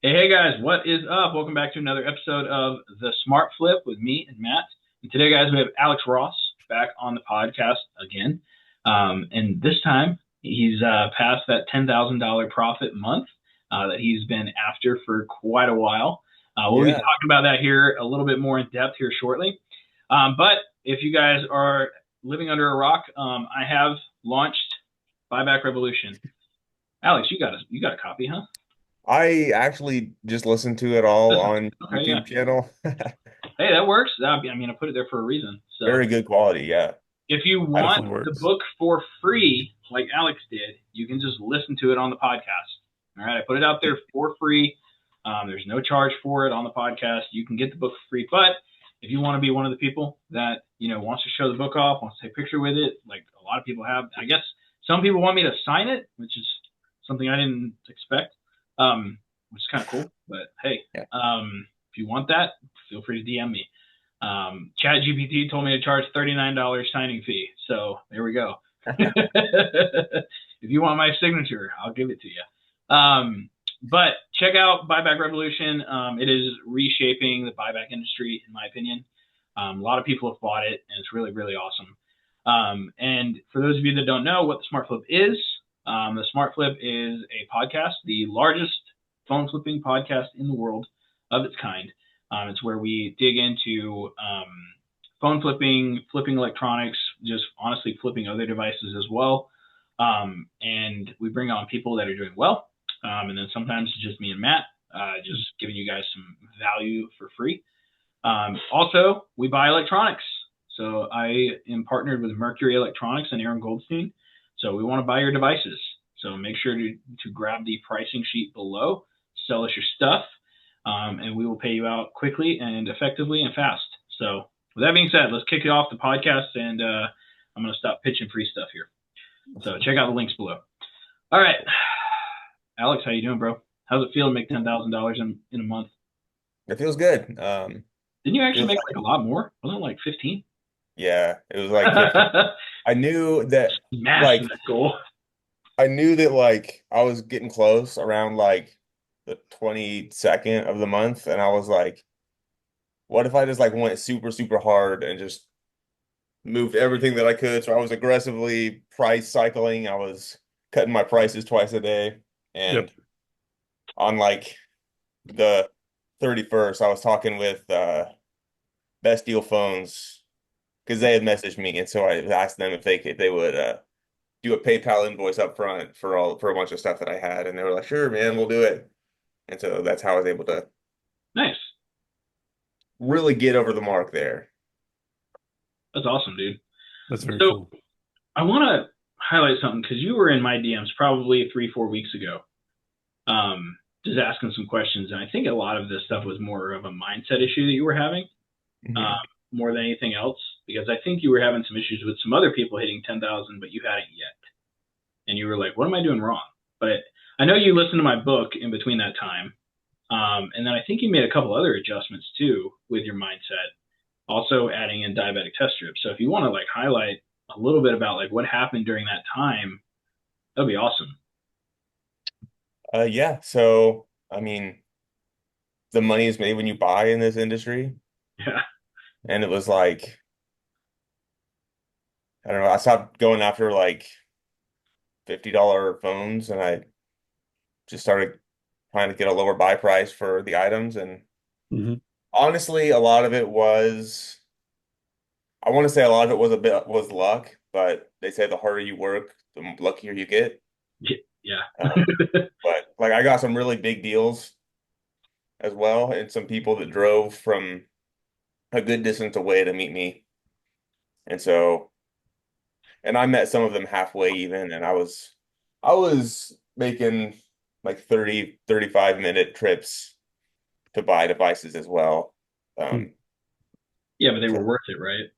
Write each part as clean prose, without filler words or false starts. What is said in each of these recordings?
Hey guys, what is up? Welcome back to another episode of The Smart Flip with me and Matt. And today, guys, we have Alex Ross back on the podcast again. And this time, he's passed that $10,000 profit month that he's been after for quite a while. We'll be Yeah. talking about that here a little bit more in depth here shortly. But if you guys are living under a rock, I have launched Buyback Revolution. Alex, you got a copy, huh? I actually just listened to it all on Okay, yeah. YouTube channel. Hey, that works. I mean, I put it there for a reason. So Very good quality. Yeah. if you That want definitely the works. book for free, like Alex did, you can just listen to it on the podcast. All right, I put it out there for free. There's no charge for it on the podcast. You can get the book for free. But if you want to be one of the people that wants to show the book off, wants to take a picture with it, like a lot of people have, I guess some people want me to sign it, which is something I didn't expect, which is kind of cool. But hey, Yeah. if you want that, feel free to DM me. ChatGPT told me to charge $39 signing fee. So there we go. If you want my signature, I'll give it to you. But check out Buyback Revolution. It is reshaping the buyback industry, in my opinion. A lot of people have bought it, and it's really, really awesome. And for those of you that don't know what the Smart Flip is, the Smart Flip is a podcast, the largest phone flipping podcast in the world of its kind. It's where we dig into phone flipping, flipping electronics, just honestly flipping other devices as well. And we bring on people that are doing well. And then sometimes it's just me and Matt, just giving you guys some value for free. Also, we buy electronics. So I am partnered with Mercury Electronics and Aaron Goldstein. So we want to buy your devices. So make sure to grab the pricing sheet below, sell us your stuff, and we will pay you out quickly and effectively and fast. So with that being said, let's kick it off the podcast, and I'm going to stop pitching free stuff here. So check out the links below. All right, Alex, how you doing, bro? How's it feel to make $10,000 in a month? It feels good. Didn't you actually Feels make like a lot more? Wasn't it like 15? yeah, it was like 15. I knew that Smashed like that goal. I knew that like I was getting close around like the 22nd of the month, and I was like, what if I just like went super, super hard and just moved everything that I could? So I was aggressively price cycling. I was cutting my prices twice a day. Yep. And on like the 31st, I was talking with Best Deal Phones because they had messaged me, and so I asked them if they would do a PayPal invoice up front for a bunch of stuff that I had, and they were like, "Sure, man, we'll do it." And so that's how I was able to Nice. really get over the mark there. That's awesome, dude. That's very So cool. I want to highlight something because you were in my DMs probably 3, 4 weeks ago, just asking some questions, and I think a lot of this stuff was more of a mindset issue that you were having, Mhm. um, more than anything else. Because I think you were having some issues with some other people hitting 10,000, but you hadn't yet, and you were like, "What am I doing wrong?" But I know you listened to my book in between that time, and then I think you made a couple other adjustments too with your mindset, also adding in diabetic test strips. So if you want to like highlight a little bit about like what happened during that time, that'd be awesome. Yeah. So I mean, the money is made when you buy in this industry, Yeah. and it was like I don't know. I stopped going after like $50 phones, and I just started trying to get a lower buy price for the items. And Hmm. honestly, a lot of it was, I want to say a lot of it was a bit was luck, but they say the harder you work, the luckier you get. Yeah. Um, but like I got some really big deals as well, and some people that drove from a good distance away to meet me. And so, and I met some of them halfway even, and I was making like 30, 35 minute trips to buy devices as well. Um, Yeah, but they were so worth it, right?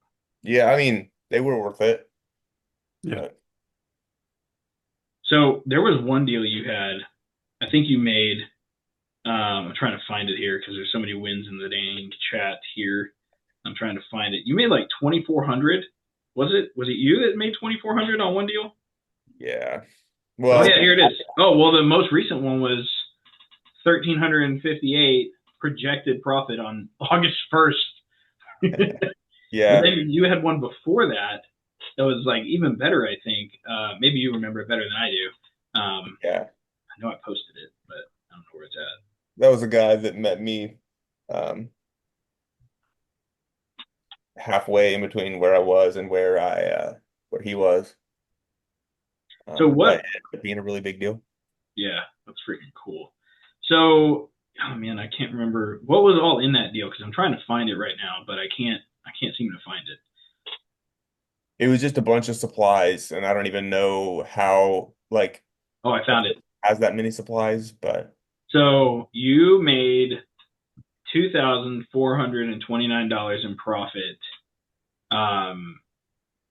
yeah, I mean, they were worth it, Yeah. but So there was one deal you had, I think you made, I'm trying to find it here because there's so many wins in the dang chat here. I'm trying to find it. You made like 2,400. Was it you that made 2,400 on one deal? yeah. Oh yeah, Well, here it is. Oh well, the most recent one was 1,358 projected profit on August 1st. But Yeah, then you had one before that that was like even better, I think. Maybe you remember it better than I do. yeah. I know I posted it, but I don't know where it's at. That was a guy that met me um, halfway in between where I was and where he was. So But what? it ended up being a really big deal. Yeah, that's freaking cool. So, oh man, I can't remember what was all in that deal because I'm trying to find it right now, but I can't. I can't seem to find it. It was just a bunch of supplies, and I don't even know how like Oh, I found it. has that many supplies, but So you made $2,429 in profit. Um,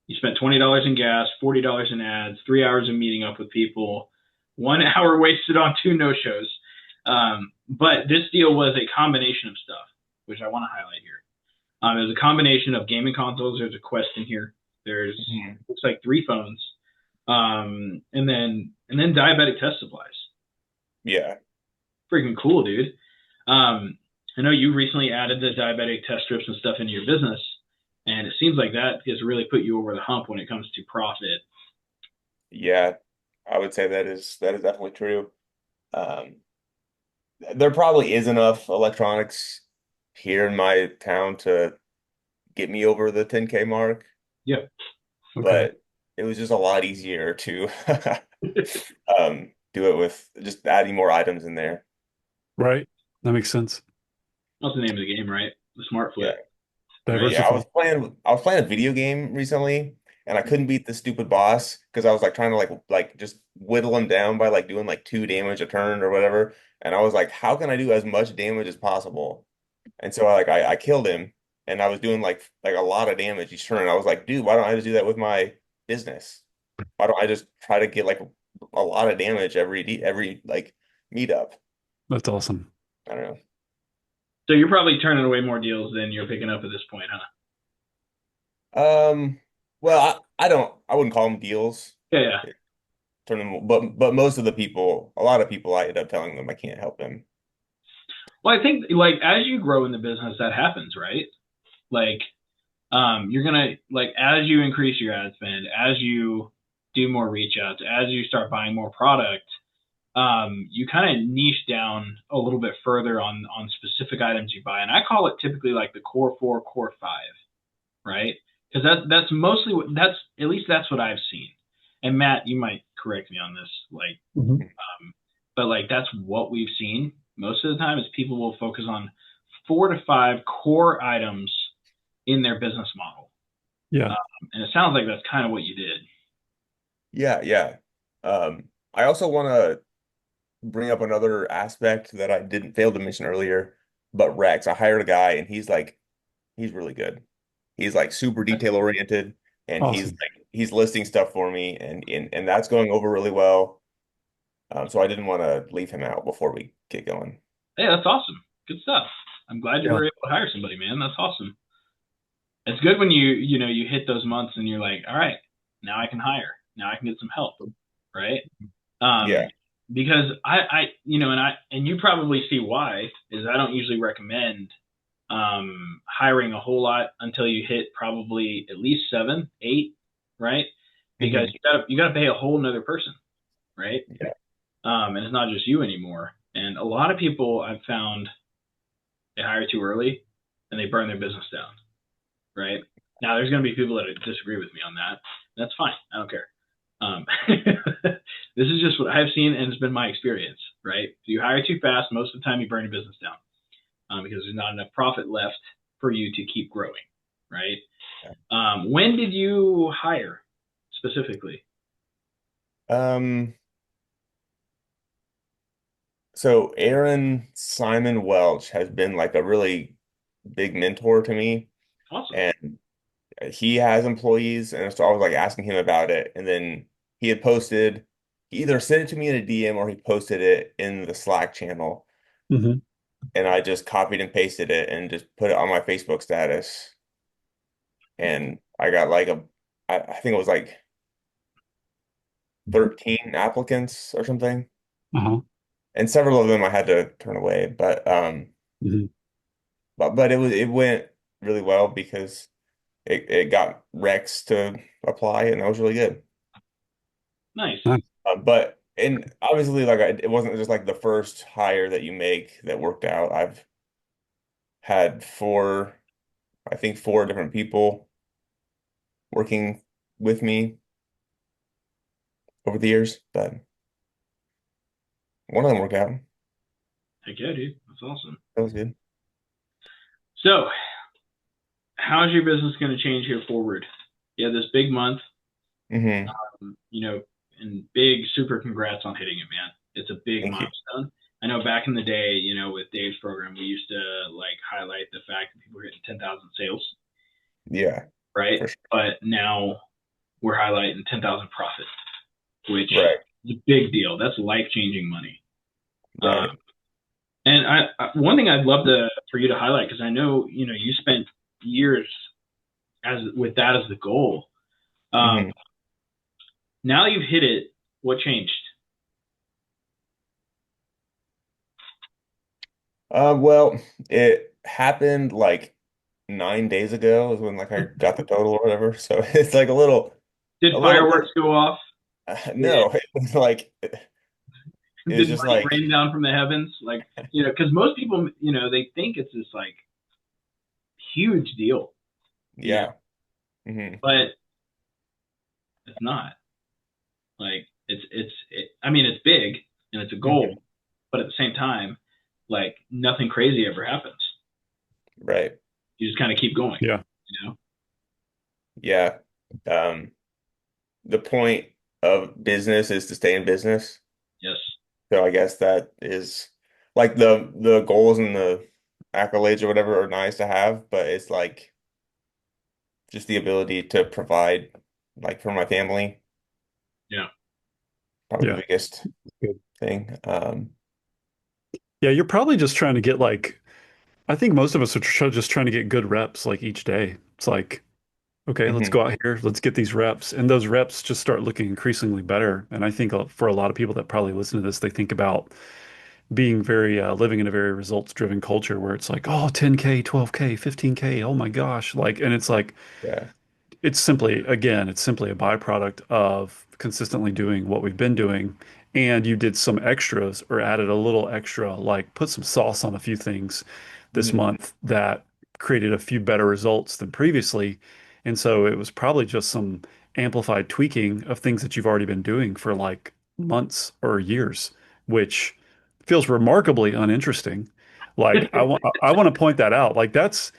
you spent $20 in gas, $40 in ads, 3 hours of meeting up with people, 1 hour wasted on two no shows. But this deal was a combination of stuff, which I want to highlight here. It was a combination of gaming consoles. There's a Quest in here. There's looks like 3 phones, and then diabetic test supplies. yeah. Freaking cool, dude. I know you recently added the diabetic test strips and stuff into your business, and it seems like that has really put you over the hump when it comes to profit. Yeah, I would say that is definitely true. Um, there probably is enough electronics here in my town to get me over the 10K mark, Yeah. Okay. but it was just a lot easier to do it with just adding more items in there. Right. That makes sense. That's the name of the game, right? The smart Yeah. flip, right? Yeah, I Diversify. was playing a video game recently and I couldn't beat the stupid boss because I was like trying to like just whittle him down by like doing like 2 damage a turn or whatever. And I was like, how can I do as much damage as possible? And so I killed him and I was doing like a lot of damage each turn. I was like, dude, why don't I just do that with my business? Why don't I just try to get like a lot of damage every like meetup? That's awesome. I don't So you're probably turning away more deals than you're picking up at this point, huh? know. Well, I wouldn't call them deals. Yeah, yeah. Turn them, but most of the people, a lot of people, I end up telling them I can't help them. Well, I think like as you grow in the business, that happens, right? Like, you're gonna like as you increase your ad spend, as you do more reach outs, as you start buying more product, you kind of niche down a little bit further on specific items you buy, and I call it typically like the core four, core five, right? Because that's mostly what that's at least that's what I've seen. And Matt, you might correct me on this, like, Hmm. but like that's what we've seen most of the time is people will focus on 4 to 5 core items in their business model, Yeah. and it sounds like that's kind of what you did. Yeah, yeah. I also want to bring up another aspect that I didn't fail to mention earlier, but Rex, I hired a guy and he's really good. He's like super detail oriented and Awesome. he's listing stuff for me and that's going over really well. So I didn't want to leave him out before we get going. Hey, that's awesome. Good stuff. I'm glad you Yeah. were able to hire somebody, man. That's awesome. It's good when you hit those months and you're like, all right, now I can hire. Now I can get some help, right? Um, Yeah. because and you probably see why is I don't usually recommend hiring a whole lot until you hit probably at least 7, 8, right? Because Hmm. you gotta pay a whole nother person, right? Yeah. And it's not just you anymore. And a lot of people I've found they hire too early and they burn their business down, right? Now there's going to be people that disagree with me on that. That's fine. I don't care. This is just what I've seen and it's been my experience, right? If you hire too fast, most of the time you burn your business down because there's not enough profit left for you to keep growing, right? When did you hire specifically? Um, so Aaron Simon Welch has been like a really big mentor to me. Awesome. And he has employees, and so I was like asking him about it, and then he had posted, he either sent it to me in a DM or he posted it in the Slack channel, Hmm. and I just copied and pasted it and just put it on my Facebook status, and I got like I think it was like 13 applicants or something. Uh-huh. and several of them I had to turn away, Mhm. but it went really well because it got Rex to apply, and that was really good. Nice. Nice. But and obviously, like it wasn't just like the first hire that you make that worked out. I've had I think four different people working with me over the years, but one of them worked out. Heck yeah, dude. That's awesome. That was good. So, how's your business going to change here forward? You have this big month, Hmm. you know, and big super congrats on hitting it, man. It's a big Thank you. milestone. I know back in the day, with Dave's program, we used to like highlight the fact that people were hitting 10,000 sales, Yeah, right? for sure. But now we're highlighting 10,000 profit, which Right, is a big deal. That's life changing money. right. And one thing I'd love for you to highlight, because I know, you spent years with that as the goal. Um, Hmm. Now you've hit it. What changed? Well, it happened like 9 days ago is when like I got the total or whatever. So it's like Did a little bit. fireworks go off? Did, No, it was like it was did just money like rain down from the heavens? Like, because most people, they think it's this like huge deal, you know, yeah. Hmm. but it's not. Like, I mean, it's big and it's a Hmm. goal, but at the same time, like nothing crazy ever happens. Right. You just kind of keep going, Yeah. you know? Yeah. Um, the point of business is to stay in business. Yes. So I guess that is like the goals and the accolades or whatever are nice to have, but it's like just the ability to provide like for my family, Yeah. probably the Yeah. biggest Good. thing. Yeah. You're probably just trying to get like, I think most of us are just trying to get good reps like each day. It's like, okay, let's Mhm. go out here, let's get these reps. And those reps just start looking increasingly better. And I think for a lot of people that probably listen to this, they think about being living in a very results driven culture where it's like, oh, 10K, 12K, 15K. Oh my gosh. Like, and it's like, Yeah. it's simply a byproduct of consistently doing what we've been doing. And you did some extras or added a little extra, like put some sauce on a few things this Mhm. month that created a few better results than previously. And so it was probably just some amplified tweaking of things that you've already been doing for like months or years, which feels remarkably uninteresting. Like I want to point that out. Like that's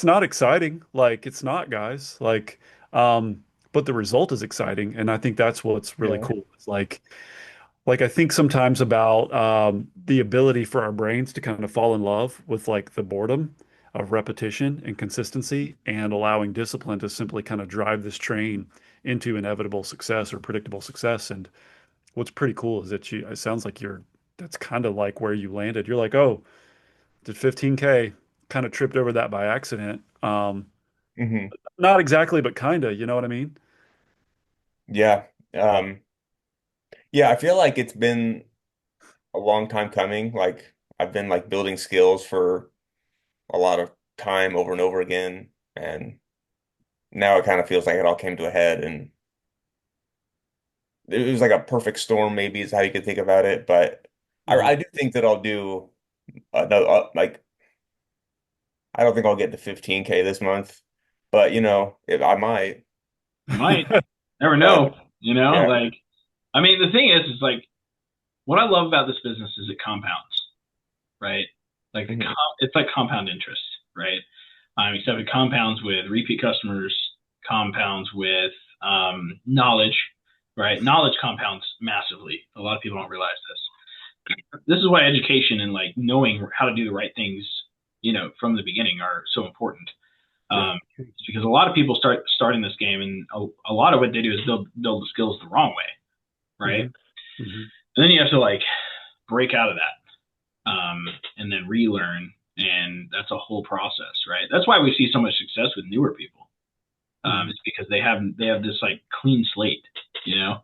not exciting. Like it's not, guys. Um, but the result is exciting, and I think that's what's really Yeah. cool. It's like I think sometimes about the ability for our brains to kind of fall in love with like the boredom of repetition and consistency, and allowing discipline to simply kind of drive this train into inevitable success or predictable success. And what's pretty cool is that it sounds like that's kind of like where you landed. You're like, oh, did 15K, kind of tripped over that by accident. Hmm. Not exactly, but kind of, you know what I mean? Yeah. Um, yeah, I feel like it's been a long time coming. Like I've been like building skills for a lot of time over and over again, and now it kind of feels like it all came to a head, and it was like a perfect storm, maybe is how you could think about it. But Mhm. I do think that I'll do like I don't think I'll get to 15K this month, but I might. You might never But know, yeah. like, I mean, the thing is like, what I love about this business is it compounds, right? Like Hmm. it's like compound interest, right? Except it compounds with repeat customers, compounds with knowledge, right? Knowledge compounds massively. A lot of people don't realize this. This is why education and like knowing how to do the right things, from the beginning are so important. Yeah. It's because a lot of people starting this game, and a lot of what they do is build the skills the wrong way, right? Hmm. Hmm. And then you have to like break out of that, and then relearn, and that's a whole process, right? That's why we see so much success with newer people. Hmm. It's because they have this like clean slate, you know,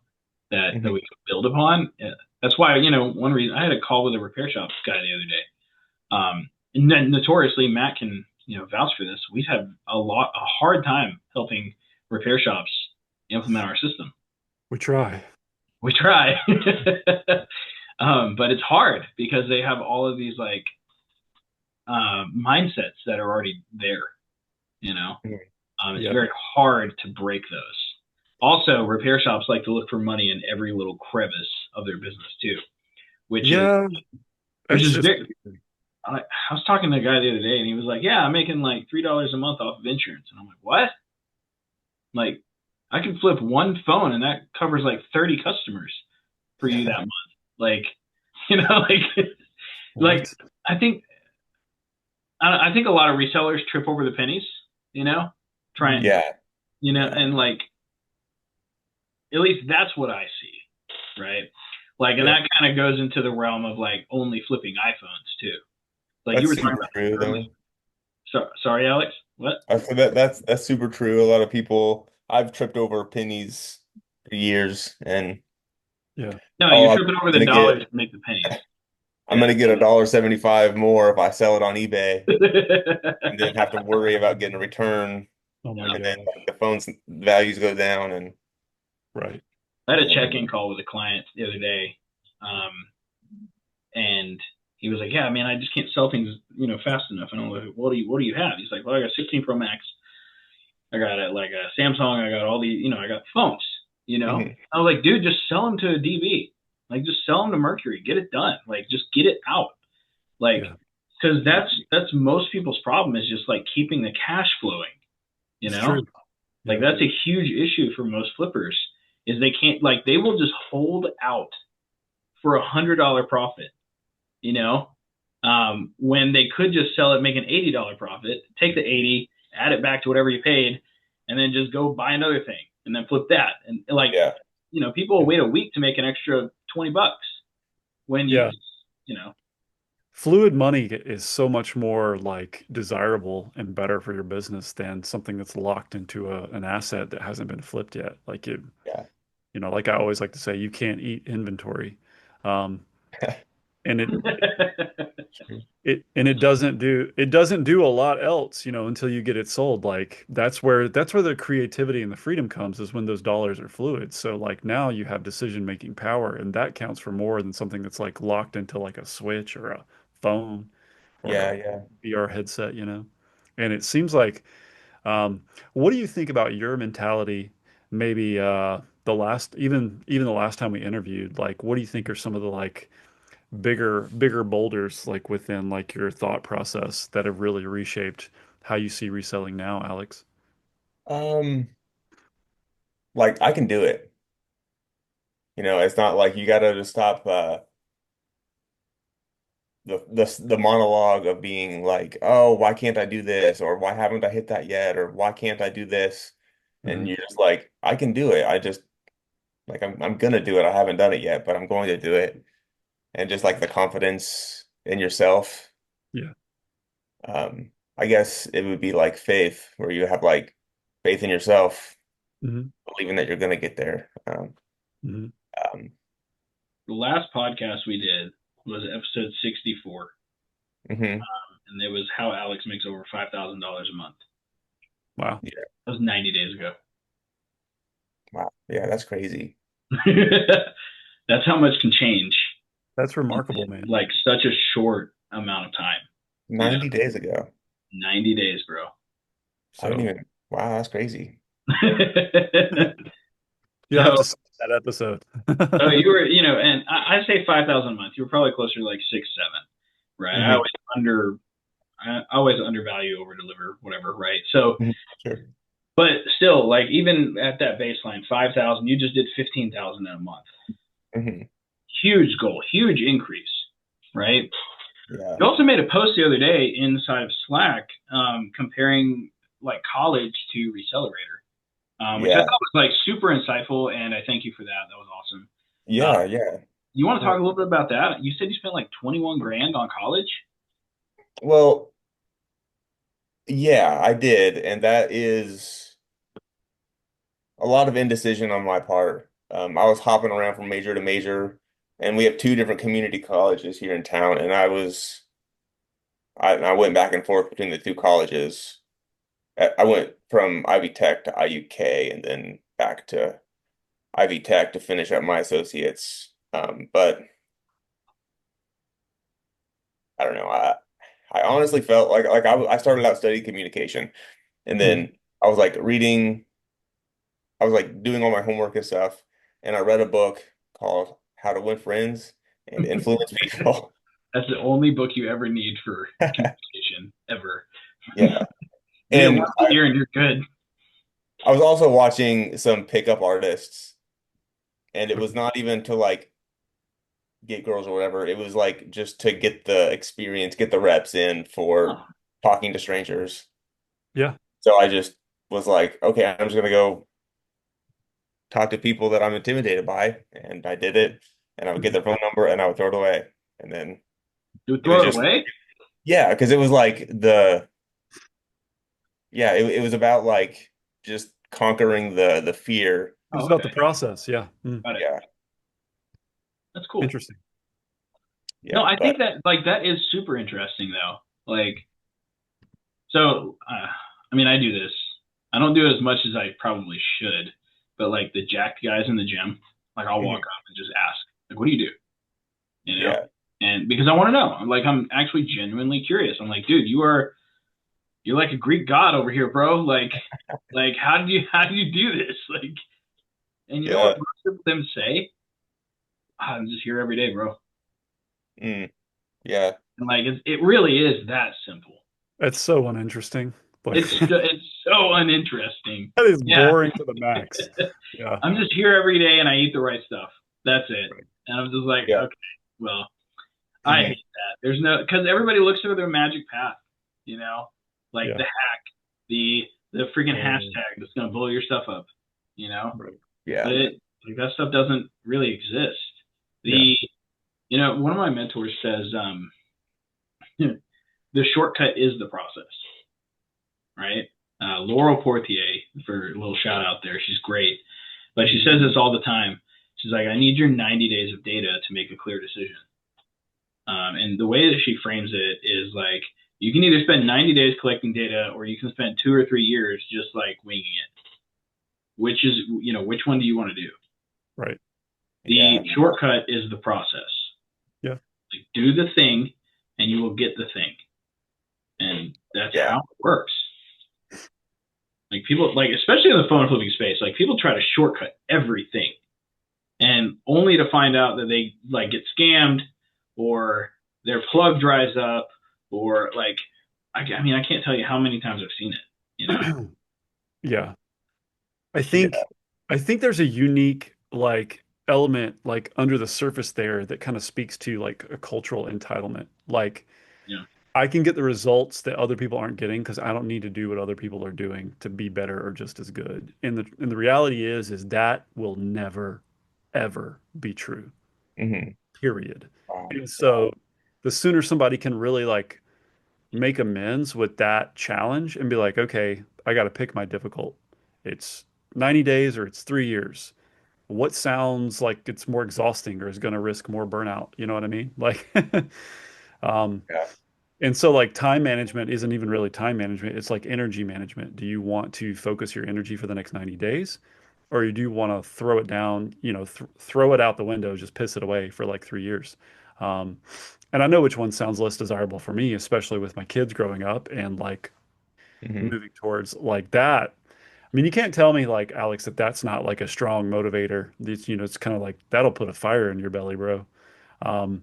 that Hmm. we can build upon. That's why, one reason I had a call with a repair shop guy the other day. And then notoriously, Matt can, vouch for this. We've had a hard time helping repair shops implement our system. We try. We try, but it's hard because they have all of these like mindsets that are already there. It's Yep. very hard to break those. Also, repair shops like to look for money in every little crevice of their business too, which is Yeah, which it's is just very. I was talking to a guy the other day, and he was like, "Yeah, I'm making like $3 a month off of insurance," and I'm like, "What?" Like, I can flip one phone, and that covers like 30 customers for you that month. Like, like, like what? I think I think a lot of resellers trip over the pennies. Trying, Mm, Yeah. Yeah. and like at least that's what I see, right? Like, and Yeah. that kind of goes into the realm of like only flipping iPhones too. Like you That's were talking super about true earlier. though. Sorry, Alex. What? I feel that's super true. A lot of people I've tripped over pennies for years and yeah. No, oh, you're I'm tripping over the gonna dollars get to make the pennies. I'm Yeah. gonna get $1.75 more if I sell it on eBay and then have to worry about getting a return Oh my Yeah. and then God. like, the phone's values go down and Right. I had a yeah. check-in call with a client the other day, and he was like, "Yeah, man, I just can't sell things, fast enough." And I'm like, "What do you have?" He's like, "Well, I got 16 Pro Max. I got it like a Samsung. I got all the, I got phones. Mhm. I was like, dude, just sell them to a DB. Like, just sell them to Mercury. Get it done. Like, just get it out. Like, Yeah. because that's most people's problem is just like keeping the cash flowing. You It's know, true. like Yeah. that's a huge issue for most flippers is they can't like they will just hold out for $100 profit. You know, when they could just sell it, make an $80 profit, take the 80, add it back to whatever you paid, and then just go buy another thing and then flip that. And like, Yeah. people will wait a week to make an extra $20 when Yeah. you know, Fluid money is so much more like desirable and better for your business than something that's locked into an asset that hasn't been flipped yet. Like Yeah. like I always like to say, you can't eat inventory. Um, and it doesn't do a lot else, until you get it sold. Like that's where the creativity and the freedom comes is when those dollars are fluid. So like now you have decision making power, and that counts for more than something that's like locked into like a switch or a phone or a Yeah. Yeah. VR headset. And it seems like, what do you think about your mentality? Maybe even the last time we interviewed, like what do you think are some of the like bigger boulders like within like your thought process that have really reshaped how you see reselling now, Alex? Um, like I can do it. It's not like you gotta just stop the monologue of being like, oh, why can't I do this? Or why haven't I hit that yet? Or why can't I do this? And Hmm. you're just like, I can do it. I just like I'm gonna do it. I haven't done it yet, but I'm going to do it. And just like the confidence in yourself. Yeah. I guess it would be like faith, where you have like faith in yourself, Hmm. believing that you're gonna get there. Hmm. Um, the last podcast we did was episode 64, mhm. and it was how Alex makes over $5,000 a month. Wow. Yeah. That was 90 days ago. Wow. Yeah, that's crazy. That's how much can change That's in remarkable, man. like such a short amount of time. 90 days ago. 90 days, bro. I didn't So even, wow, that's crazy. you'll have to So, see that episode. so you were, and I say 5,000 a month. You were probably closer to like 6, 7, right? Hmm. I always undervalue, over deliver, whatever, right? So, Hmm. Sure. but still, like even at that baseline, 5,000, you just did 15,000 in a month. Hmm. Huge goal, huge increase, right? Yeah. You also made a post the other day inside of Slack, comparing like college to Resellerator, which I Yeah. thought was like super insightful, and I thank you for that. That was awesome. Uh, Yeah. Yeah. you want to talk Well, a little bit about that? You said you spent like 21 grand on college. well, yeah, I did. And that is a lot of indecision on my part. I was hopping around from major to major. and we have two different community colleges here in town, and I went back and forth between the two colleges. I went from Ivy Tech to IUK and then back to Ivy Tech to finish up my associates. But I don't know. I honestly felt like I started out studying communication, and Hmm. then I was like reading, I was like doing all my homework and stuff, and I read a book called How to Win Friends and Influence People. That's the only book you ever need for communication ever. Yeah. Read it And once a year and you're good. I was also watching some pickup artists, and it was not even to like get girls or whatever. It was like just to get the experience, get the reps in for Oh, talking to strangers. Yeah. So I just was like, okay, I'm just gonna go talk to people that I'm intimidated by, and I did it. And I would get their phone number and I would throw it away. And then you would it was throw it just away? yeah, because it was like it was about like just conquering the fear. It's Oh, about okay. the process. Yeah. Mm. Got it. Yeah, That's cool. Interesting. No, yeah, I but think that like that is super interesting though. Like, so I mean, I do this. I don't do it as much as I probably should, but like the jacked guys in the gym, like I'll walk mhm, up and just ask, like, what do you do? You know? yeah, And because I want to know. I'm like, I'm actually genuinely curious. I'm like, dude, you're like a Greek god over here, bro. Like how do you do this? Like, and you know what yeah, most of them say? I'm just here every day, bro. mm, yeah, And like it really is that simple. That's so uninteresting. Like It's so uninteresting. that is Yeah, boring to the max. Yeah. I'm just here every day and I eat the right stuff. That's it. Right. And I'm just like, yeah, okay, well, I mhm, hate that. There's no because everybody looks for their magic path, you know, like Yeah. the hack, the freaking Oh, hashtag that's gonna blow your stuff up, you know. right. But yeah, like that stuff doesn't really exist. Yeah. The one of my mentors says, the shortcut is the process, right? Laurel Portier, for a little shout out there, she's great, but she says this all the time. She's like, I need your 90 days of data to make a clear decision. And the way that she frames it is like, you can either spend 90 days collecting data or you can spend 2 or 3 years just like winging it. Which is, which one do you want to do? Right. The yeah, shortcut is the process. Yeah. Like, do the thing and you will get the thing. And that's yeah, how it works. Like people, like especially in the phone flipping space, like people try to shortcut everything, and only to find out that they like get scammed, or their plug dries up, or like, I mean, I can't tell you how many times I've seen it. Yeah. I yeah, think I think there's a unique like element like under the surface there that kind of speaks to like a cultural entitlement. Like You know, I can get the results that other people aren't getting because I don't need to do what other people are doing to be better or just as good. And the reality is that will never ever be true. hmm Period. wow, And so the sooner somebody can really like make amends with that challenge and be like, okay, I got to pick my difficult. It's 90 days or it's 3 years. What sounds like it's more exhausting or is going to risk more burnout? You know what I mean? Like, um, yeah, and so like time management isn't even really time management. It's like energy management. Do you want to focus your energy for the next 90 days? Or do you want to throw it down, throw it out the window, just piss it away for like 3 years? Um, and I know which one sounds less desirable for me, especially with my kids growing up and like hmm moving towards like that. I mean, you can't tell me like Alex that that's not like a strong motivator. It's kind of like that'll put a fire in your belly, bro.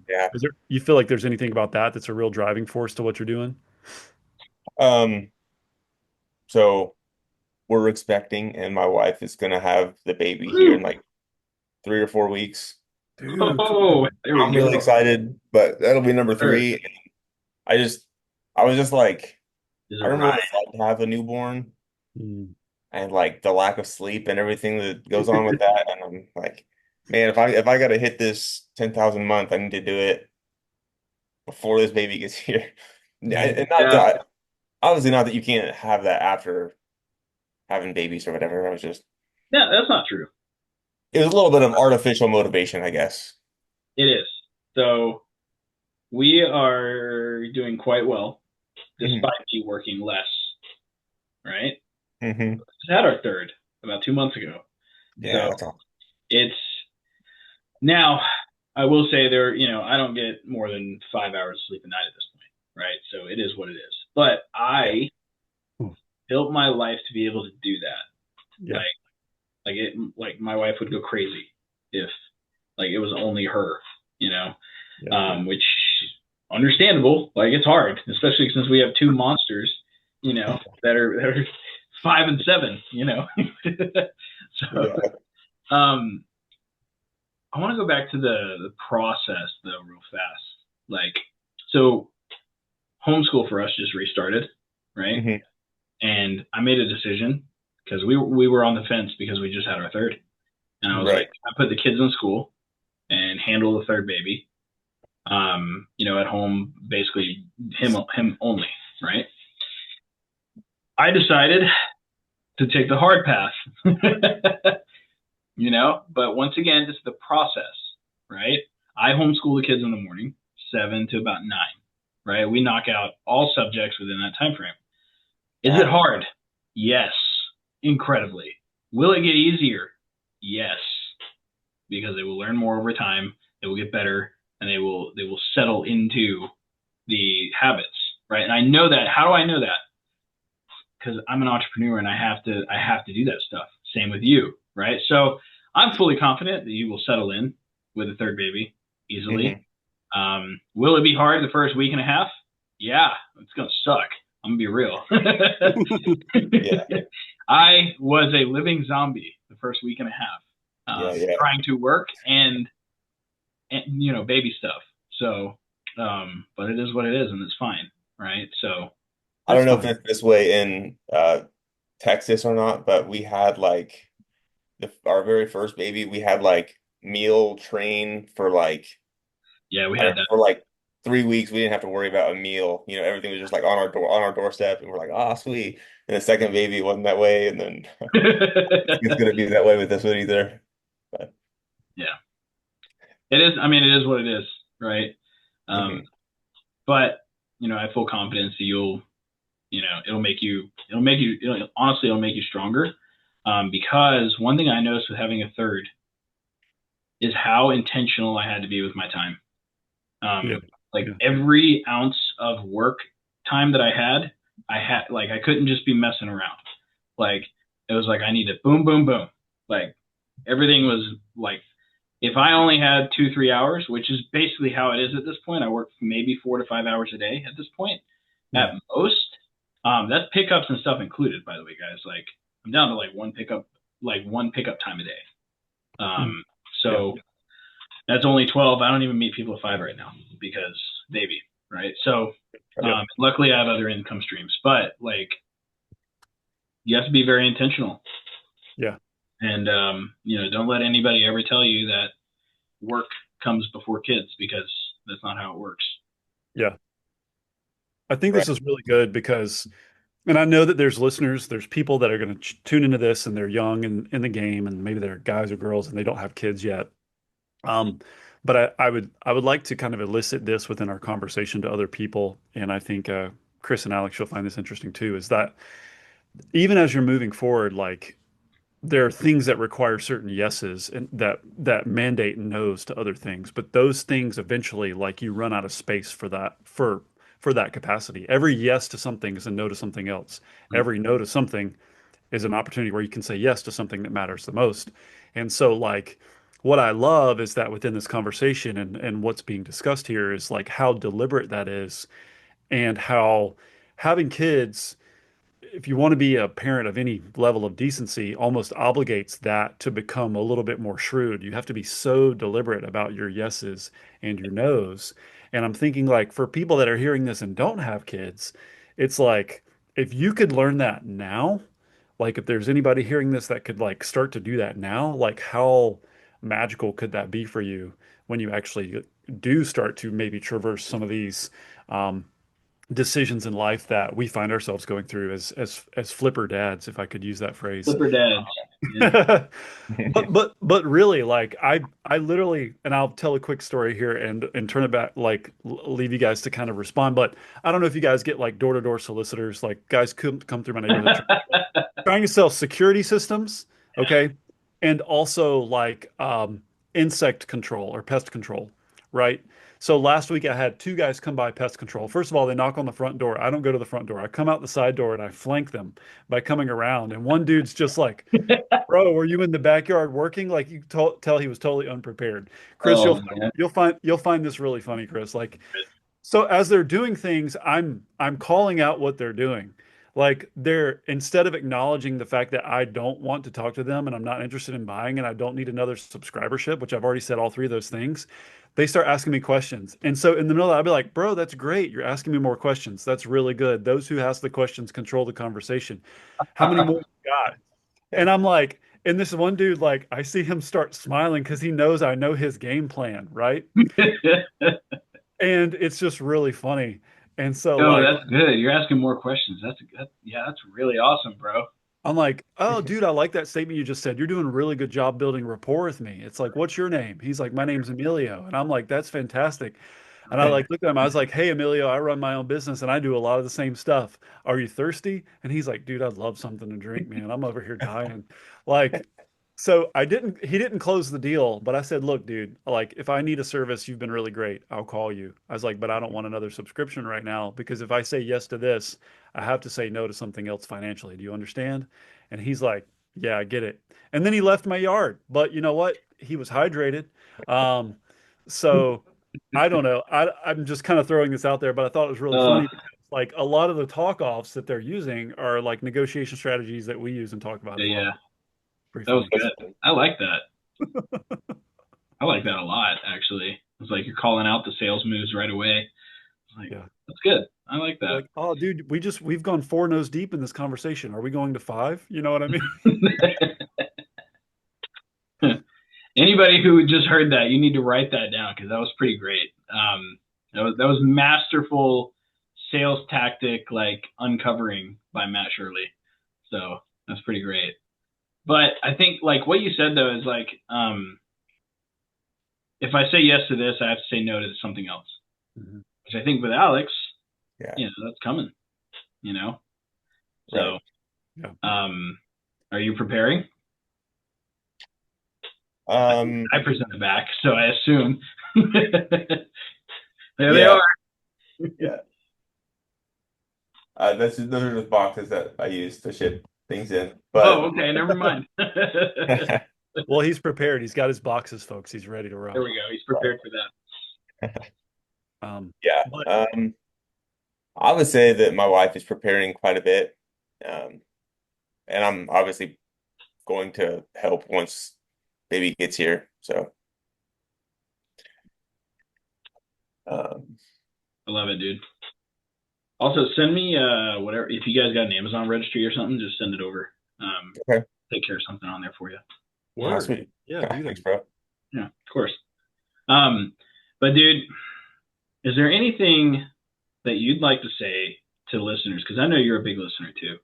yeah. You feel like there's anything about that that's a real driving force to what you're doing? Um, so we're expecting, and my wife is gonna have the baby here in woo! like 3 or 4 weeks. Dude, Oh, cool. there we I'm really go. excited, but that'll be number Sure. three. I just, I was just like, Is I it remember what right? it's like to have a newborn Mm. and like the lack of sleep and everything that goes on with that. And I'm like, man, if I gotta hit this 10,000 a month, I need to do it before this baby gets here. Mm. And not Yeah. that, obviously not that you can't have that after having babies or whatever. I was just, Yeah, that's not true. it was a little bit of artificial motivation, I guess. It is. So we are doing quite well, Hmm. despite me working less, right? Hmm. Just had our third about 2 months ago. Yeah, So that's all. it's now, I will say I don't get more than 5 hours of sleep a night at this point, right? So it is what it is. But Yeah. I built my life to be able to do that. Yeah. Like my wife would go crazy if like it was only her, you know, Yeah. which understandable. Like it's hard, especially since we have two monsters, that are 5 and 7, so Yeah. um, I want to go back to the process though, real fast. Like, so homeschool for us just restarted, right? Hmm. And I made a decision because we were on the fence because we just had our third, and I was like, Right. I put the kids in school and handle the third baby, at home, basically him only, right? I decided to take the hard path, but once again, this is the process, right? I homeschool the kids in the morning, 7 to about 9, right? We knock out all subjects within that time frame. Is it Wow. hard? Yes, incredibly. Will it get easier? Yes, because they will learn more over time. They will get better, and they will settle into the habits, right? And I know that. How do I know that? Because I'm an entrepreneur and I have to do that stuff. Same with you, right? So I'm fully confident that you will settle in with a third baby easily. Hmm. Will it be hard the first week and a half? Yeah, it's gonna suck. I'm gonna be real. Yeah. I was a living zombie the first week and a half, Yeah. Yeah. trying to work and baby stuff. So, but it is what it is, and it's fine, right? So, I It's don't know if fine. it's this way in Texas or not, but we had like our very first baby, we had like meal train for like yeah, we I don't had know, for like 3 weeks. We didn't have to worry about a meal. Everything was just like on our doorstep, and we're like, ah, sweet. And the second baby wasn't that way, and then it's that. gonna be that way with this one either. But Yeah, it is. I mean, it is what it is, right? Um, mhm. but I have full confidence that honestly, it'll make you stronger. Because one thing I noticed with having a third is how intentional I had to be with my time. Yeah. Like Yeah. every ounce of work time that I had like I couldn't just be messing around. Like it was like I needed boom, boom, boom. Like everything was like if I only had 2, 3 hours, which is basically how it is at this point, I work maybe 4 to 5 hours a day at this point, Yeah. at most. That's pickups and stuff included, by the way, guys. Like I'm down to like one pickup time a day. Mm. Um, Yeah. so that's only 12. I don't even meet people at 5 right now because baby, right? So Yeah. luckily I have other income streams, but like you have to be very intentional Yeah. and don't let anybody ever tell you that work comes before kids because that's not how it works. Yeah. I think Right. this is really good because, and I know that there's listeners, there's people that are going to tune into this and they're young and in the game, and maybe they're guys or girls and they don't have kids yet. Um, but I would like to kind of elicit this within our conversation to other people, and I think Chris and Alex, you'll find this interesting too. Is that even as you're moving forward, like there are things that require certain yeses and that mandate no's to other things, but those things eventually, like you run out of space for that capacity. Every yes to something is a no to something else. Every no to something is an opportunity where you can say yes to something that matters the most. And so, like, what I love is that within this conversation and what's being discussed here is like how deliberate that is, and how having kids, if you want to be a parent of any level of decency, almost obligates that to become a little bit more shrewd. You have to be so deliberate about your yeses and your nos. And I'm thinking, like, for people that are hearing this and don't have kids, it's like if you could learn that now, like if there's anybody hearing this that could like start to do that now, like how magical could that be for you when you actually do start to maybe traverse some of these um, decisions in life that we find ourselves going through as flipper dads, if I could use that phrase. Flipper dads. Yeah. But really, like I literally, and I'll tell a quick story here and turn it back, like leave you guys to kind of respond. But I don't know if you guys get like door-to-door solicitors, like guys come through my neighborhood trying to sell security systems, okay, and also like insect control or pest control, right? So last week I had two guys come by pest control. First of all, they knock on the front door. I don't go to the front door. I come out the side door and I flank them by coming around. And one dude's just like, "Bro, were you in the backyard working?" Like you tell he was totally unprepared. Chris, Oh man. you'll find this really funny, Chris. Like so as they're doing things, I'm calling out what they're doing. Like they're instead of acknowledging the fact that I don't want to talk to them and I'm not interested in buying and I don't need another subscribership, which I've already said all three of those things, they start asking me questions. And so in the middle of that, I'll be like, bro, that's great. You're asking me more questions. That's really good. Those who ask the questions control the conversation. How many more you got? And I'm like, and this one dude, like, I see him start smiling because he knows I know his game plan, right? And it's just really funny. And so No, like that's good. You're asking more questions. Yeah, that's really awesome, bro. I'm like, oh dude, I like that statement you just said. You're doing a really good job building rapport with me. It's like, what's your name? He's like, my name's Emilio. And I'm like, that's fantastic. And I like looked at him, I was like, hey Emilio, I run my own business and I do a lot of the same stuff. Are you thirsty? And he's like, dude, I'd love something to drink, man. I'm over here dying. Like, so he didn't close the deal, but I said, look, dude, like if I need a service, you've been really great. I'll call you. I was like, but I don't want another subscription right now because if I say yes to this, I have to say no to something else financially. Do you understand? And he's like, yeah, I get it. And then he left my yard. But you know what? He was hydrated. Um, so I don't know. I'm just kind of throwing this out there, but I thought it was really Uh, funny because like a lot of the talk offs that they're using are like negotiation strategies that we use and talk about as yeah, well. Pretty that was funny. good. I like that. I like that a lot, actually. It's like you're calling out the sales moves right away. It's like, Yeah. that's good. I like You're that. like, oh, dude, we've gone four nose deep in this conversation. Are we going to five? You know what I mean? Anybody who just heard that, you need to write that down because that was pretty great. That was masterful sales tactic, like uncovering by Matt Shirley. So that's pretty great. But I think like what you said though is like, if I say yes to this, I have to say no to something else. Mhm. Which I think with Alex, Yeah. that's coming. You know. Right. So, Yeah. are you preparing? Um, I present it back, so I assume. There they yeah, are. yeah. Those are just boxes that I use to ship things in. Oh, But okay. Never mind. There Well, he's prepared. He's got his boxes, folks. He's ready to we rock. go. He's prepared for that. yeah, But I would say that my wife is preparing quite a bit. Um, and I'm obviously going to help once baby gets here. So, um, I love it, dude. Also, send me whatever if you guys got an Amazon registry or something, just send it over. okay. Take care of something on there for you. word. Sweet. Yeah, do Thanks, that. bro. Yeah, of course. Um, but dude, is there anything that you'd like to say to listeners? Because I know you're a big listener too.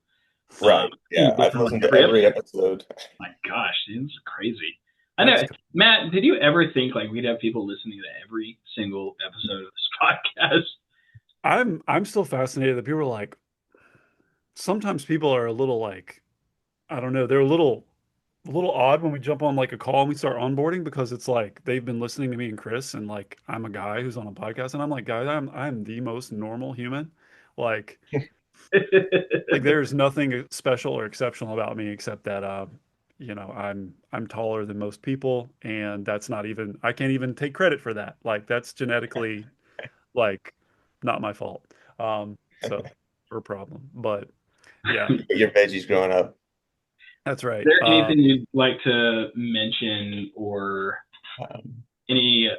Right. You Yeah, I've listen to listened to every every episode. episode. My gosh, dude, this is crazy. I know, That's Matt. Did you ever think like we'd have people listening to every single episode of this podcast? I'm still fascinated that people are like sometimes people are a little like I don't know, they're a little odd when we jump on like a call and we start onboarding because it's like they've been listening to me and Chris and like I'm a guy who's on a podcast and I'm like, guys, I'm the most normal human. Like like there's nothing special or exceptional about me except that you know, I'm taller than most people and that's not even I can't even take credit for that. Like that's genetically like not my fault. So or problem. But yeah, Your veggies growing up. that's Is right. there anything you'd like to mention or Um, any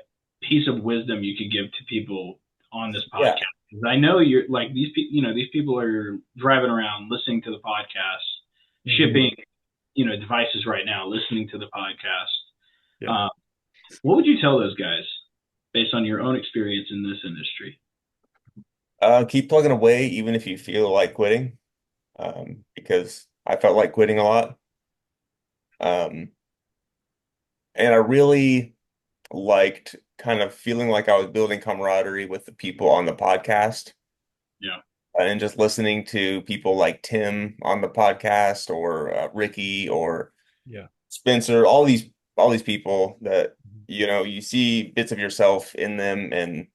piece of wisdom you could give to people on this yeah. podcast? Because I know you're like these people are driving around listening to the podcast, shipping, devices right now, listening to the podcast. Yeah. What would you tell those guys based on your own experience in this industry? Keep plugging away even if you feel like quitting. Because I felt like quitting a lot. Um, and I really liked kind of feeling like I was building camaraderie with the people on the podcast Yeah. and just listening to people like Tim on the podcast or Ricky or Yeah. Spencer, all these people that you see bits of yourself in them and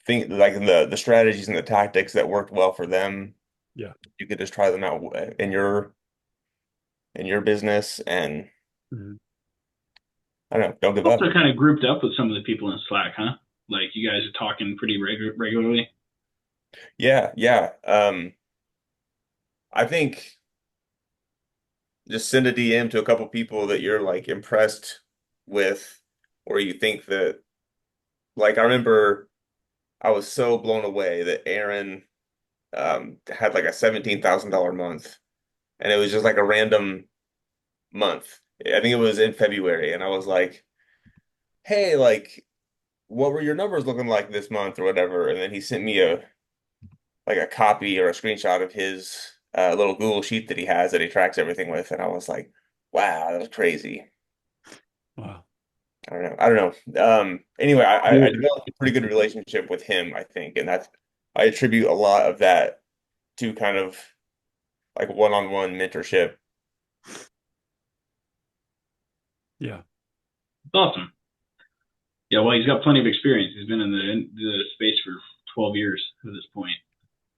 think like the strategies and the tactics that worked well for them. Yeah. You could just try them out in your business and Mhm. I don't know, don't give up. Also kind of grouped up with some of the people in Slack, huh? Like you guys are talking pretty regularly. Yeah, yeah. I think just send a DM to a couple people that you're like impressed with, or you think that like I remember I was so blown away that Aaron had like a $17,000 month, and it was just like a random month. I think it was in February, and I was like, "Hey, like, what were your numbers looking like this month or whatever?" And then he sent me a like a copy or a screenshot of his little Google sheet that he has that he tracks everything with, and I was like, "Wow, that was crazy." Wow. I don't know. I don't know. Anyway, I Yeah. developed a pretty good relationship with him, I think, and that's I attribute a lot of that to kind of like one-on-one mentorship. Yeah. Awesome. Yeah, well, he's got plenty of experience. He's been in the space for 12 years at this point,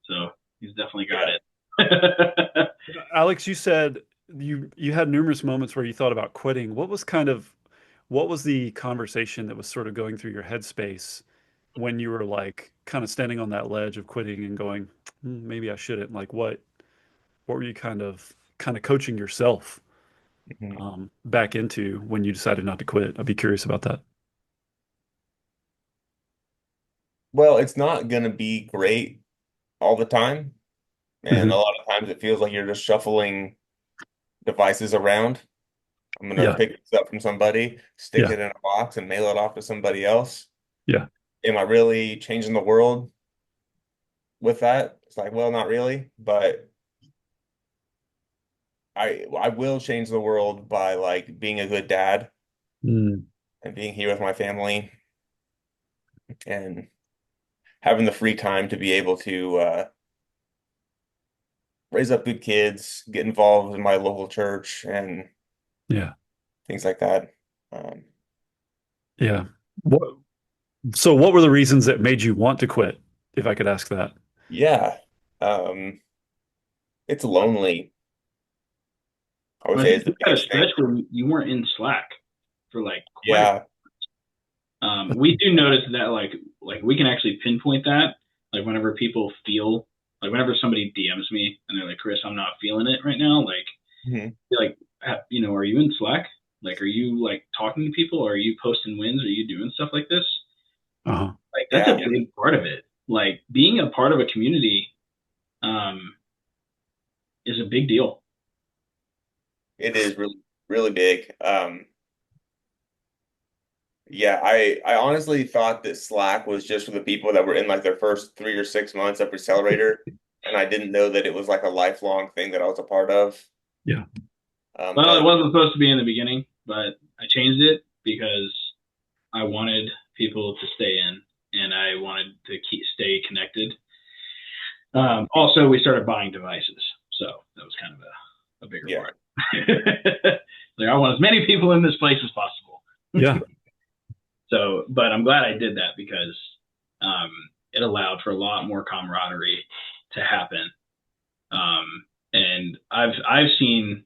so he's definitely got Yeah. it. Alex, you said you had numerous moments where you thought about quitting. What was the conversation that was sort of going through your headspace when you were like kind of standing on that ledge of quitting and going, maybe I shouldn't. Like what were you kind of coaching yourself Mhm. back into when you decided not to quit? I'd be curious about that. Well, it's not gonna be great all the time, and a Mhm. lot of times it feels like you're just shuffling devices around. I'm gonna Yeah. pick this up from somebody, stick Yeah. it in a box, and mail it off to somebody else. Yeah. Am I really changing the world with that? It's like, well, not really, but I will change the world by like being a good dad Mm. and being here with my family and having the free time to be able to raise up good kids, get involved in my local church and Yeah. things like that. Um, Yeah. What, so what were the reasons that made you want to quit, if I could ask that? yeah, um, it's lonely. I would Well, I say think is the you had a biggest thing. stretch where you weren't in Slack for like quite a. Yeah. We do notice that like we can actually pinpoint that like whenever people feel like whenever somebody DMs me and they're like, Chris, I'm not feeling it right now. Like, Mhm. be like, are you in Slack? Like, are you like talking to people? Are you posting wins? Are you doing stuff like this? Uh-huh. Like, that's a Yeah, big part of it. Like, being a part of a community um, is a big deal. it is really, really big. Yeah, I honestly thought that Slack was just for the people that were in like their first 3 or 6 months of Resellerator, and I didn't know that it was like a lifelong thing that I was a part of. Yeah. Well, it But wasn't supposed to be in the beginning, but I changed it because I wanted people to stay in and I wanted to stay connected. Also, we started buying devices, so that was kind of a bigger yeah, part. Like I want as many people in this place as possible. Yeah. So, but I'm glad I did that because um, it allowed for a lot more camaraderie to happen. And I've seen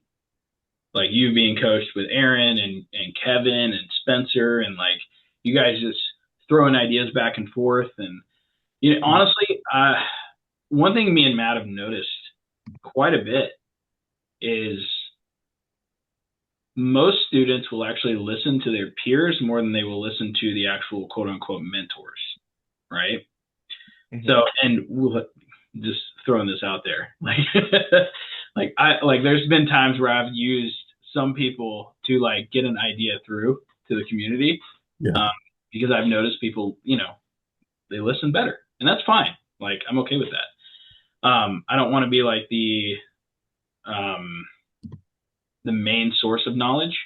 like you being coached with Aaron and Kevin and Spencer and like you guys just throwing ideas back and forth and honestly, one thing me and Matt have noticed quite a bit is most students will actually listen to their peers more than they will listen to the actual quote unquote mentors, right? Mhm. So, and we'll just throwing this out there, like, there's been times where I've used some people to like get an idea through to the community, Yeah. um, because I've noticed people, they listen better, and that's fine. Like, I'm okay with that. I don't want to be like um, the main source of knowledge,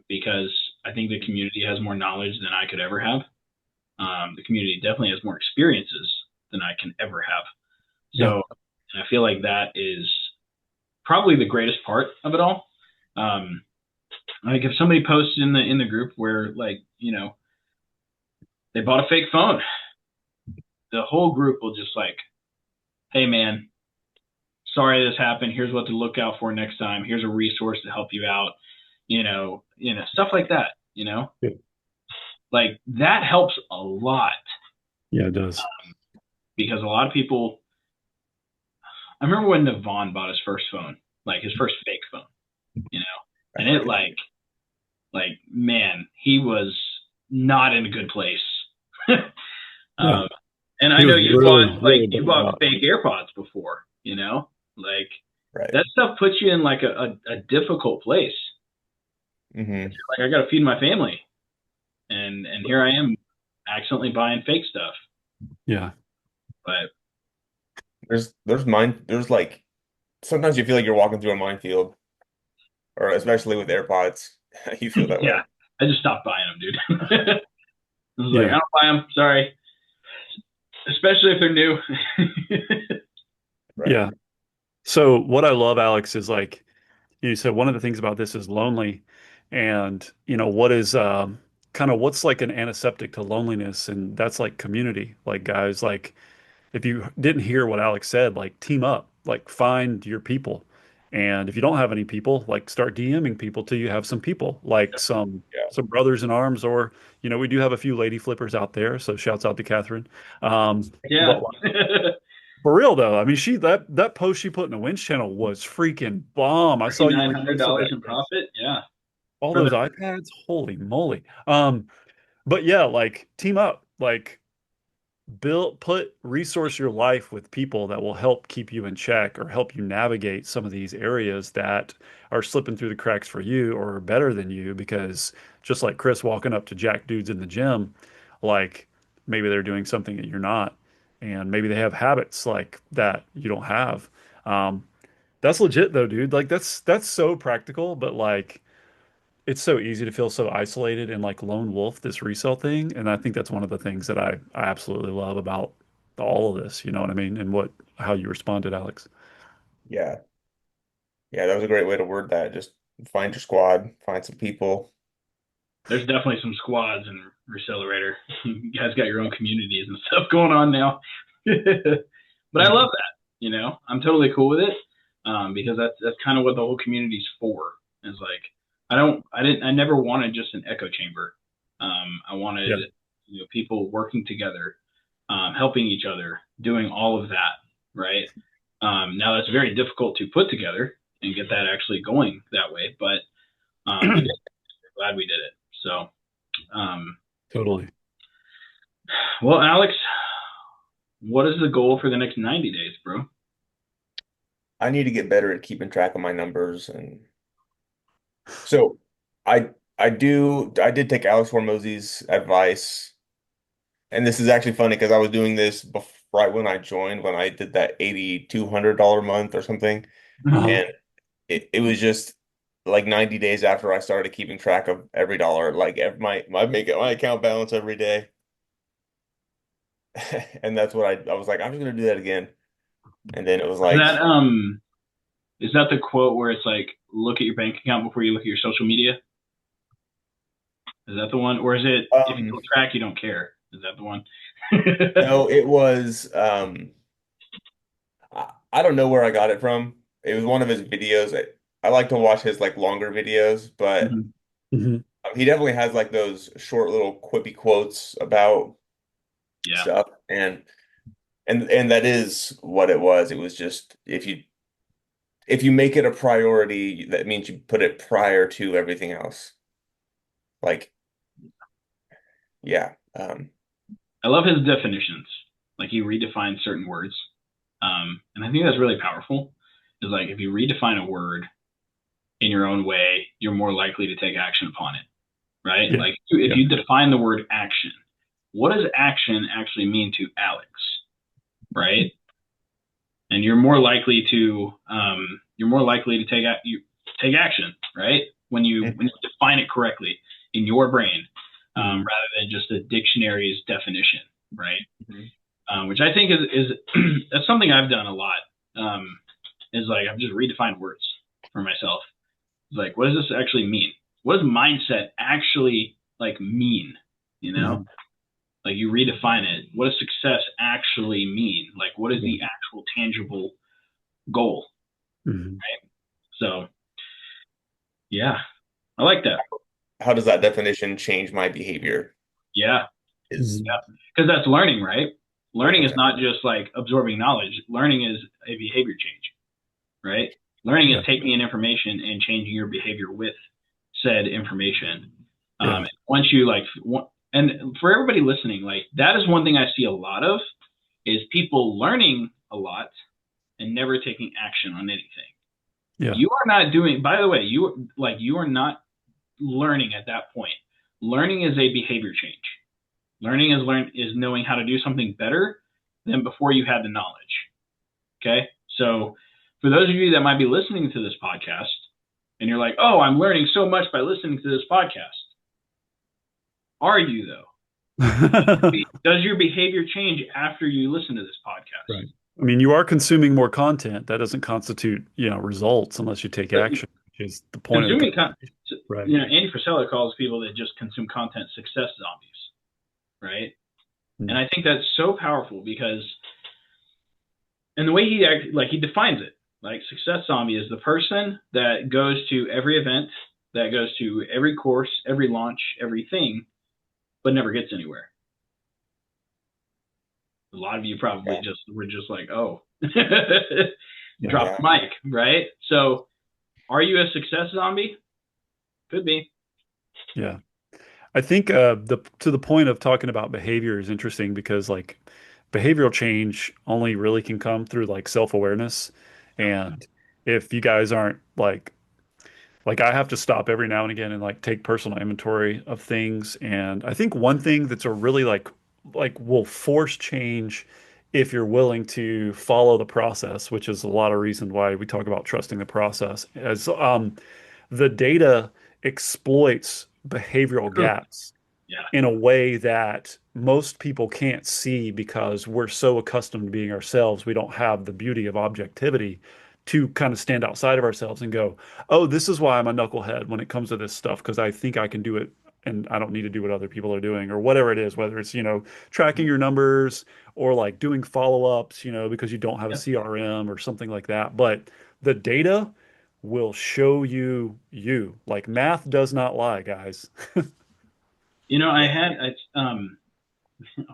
because I think the community has more knowledge than I could ever have. The community definitely has more experiences than I can ever have. So, and I feel like that is probably the greatest part of it all. Like if somebody posts in the group where, like, you know, they bought a fake phone, the whole group will just like, hey man, sorry this happened. Here's what to look out for next time. Here's a resource to help you out. Stuff like that. Like that helps a lot. Yeah, it does. Because a lot of people, I remember when Navon bought his first phone, like his first fake phone, and it like, man, he was not in a good place. And I know you bought fake AirPods before, like that stuff puts you in like a difficult place. Like I got to feed my family, and here I am accidentally buying fake stuff. Yeah. But there's like sometimes you feel like you're walking through a minefield, or especially with AirPods, you feel that way. Yeah, I just stopped buying them, dude. I was like, I don't buy them. Sorry, especially if they're new. Right. Yeah. So what I love, Alex, is like you said, one of the things about this is lonely, and what is kind of what's like an antiseptic to loneliness, and that's like community. Like guys, like if you didn't hear what Alex said, like team up, like find your people. And if you don't have any people, like start DMing people till you have some people, like some brothers in arms, or we do have a few lady flippers out there. So shouts out to Catherine. Yeah. But for real though, I mean, that post she put in the Winch channel was freaking bomb. I saw you $900 in profit. Yeah. All those iPads, holy moly. But yeah, like team up, like resource your life with people that will help keep you in check or help you navigate some of these areas that are slipping through the cracks for you or are better than you. Because just like Chris walking up to jack dudes in the gym, like maybe they're doing something that you're not, and maybe they have habits like that you don't have. That's legit though, dude. Like that's so practical, but like it's so easy to feel so isolated and like lone wolf this resale thing. And I think that's one of the things that I absolutely love about all of this. You know what I mean? And how you responded, Alex. Yeah. Yeah, that was a great way to word that. Just find your squad, find some people. There's definitely some squads in Resellerator. You guys got your own communities and stuff going on now. But I love that. I'm totally cool with it, because that's kind of what the whole community's for. Is like I never wanted just an echo chamber. I wanted people working together, helping each other, doing all of that, right? Now that's very difficult to put together and get that actually going that way, but we did. Glad we did it. So, Totally. Well, Alex, what is the goal for the next 90 days, bro? I need to get better at keeping track of my numbers, and so I did take Alex Hormozzi's advice, and this is actually funny because I was doing this right when I joined, when I did that $8,200 month or something, and it was just like 90 days after I started keeping track of every dollar, like my account balance every day. And that's what I was like, I'm just gonna do that again. And then it was like is that the quote where it's like, look at your bank account before you look at your social media? Is that the one? Or is it if you don't track, you don't care? Is that the one? No, it was I don't know where I got it from. It was one of his videos. I like to watch his like longer videos, but he definitely has like those short little quippy quotes about stuff, and that is what it was. It was just if you make it a priority, that means you put it prior to everything else. Like, yeah. I love his definitions. Like he redefines certain words. And I think that's really powerful. Is like if you redefine a word in your own way, you're more likely to take action upon it. Right? Yeah. Like if you define the word action, what does action actually mean to Alex? Right? And you're more likely to take take action, right? When you define it correctly in your brain, rather than just a dictionary's definition, right? Which I think is that's something I've done a lot. Is like I've just redefined words for myself. It's like, what does this actually mean? What does mindset actually like mean? You know, like you redefine it. What does success actually mean? Like, what is the actual tangible goal? Right? So, yeah, I like that. How does that definition change my behavior? Yeah, Is because that's learning, right? Learning is Okay. not just like absorbing knowledge. Learning is a behavior change, right? Learning is taking in information and changing your behavior with said information. Once you like, and for everybody listening, like that is one thing I see a lot of is people learning a lot and never taking action on anything. You are not doing, by the way, you are not learning at that point. Learning is a behavior change. Learning is knowing how to do something better than before you had the knowledge. Okay. So for those of you that might be listening to this podcast and you're like, oh, I'm learning so much by listening to this podcast. Are you though? Does your behavior change after you listen to this podcast? Right. I mean, you are consuming more content. That doesn't constitute, results unless you take action, which is the point of the right. Andy Frisella calls people that just consume content success zombies, right? And I think that's so powerful because, and the way he defines it, like success zombie is the person that goes to every event, that goes to every course, every launch, everything, but never gets anywhere. A lot of you probably were just like, oh, drop the mic, right? So are you a success zombie? Could be. Yeah. I think to the point of talking about behavior is interesting because like behavioral change only really can come through like self-awareness. And if you guys aren't like I have to stop every now and again and like take personal inventory of things. And I think one thing that's a really like will force change if you're willing to follow the process, which is a lot of reason why we talk about trusting the process, as the data exploits behavioral gaps in a way that most people can't see because we're so accustomed to being ourselves. We don't have the beauty of objectivity to kind of stand outside of ourselves and go, oh, this is why I'm a knucklehead when it comes to this stuff, because I think I can do it and I don't need to do what other people are doing or whatever it is, whether it's, tracking your numbers or like doing follow-ups, because you don't have a CRM or something like that. But the data will show you. Like math does not lie, guys. I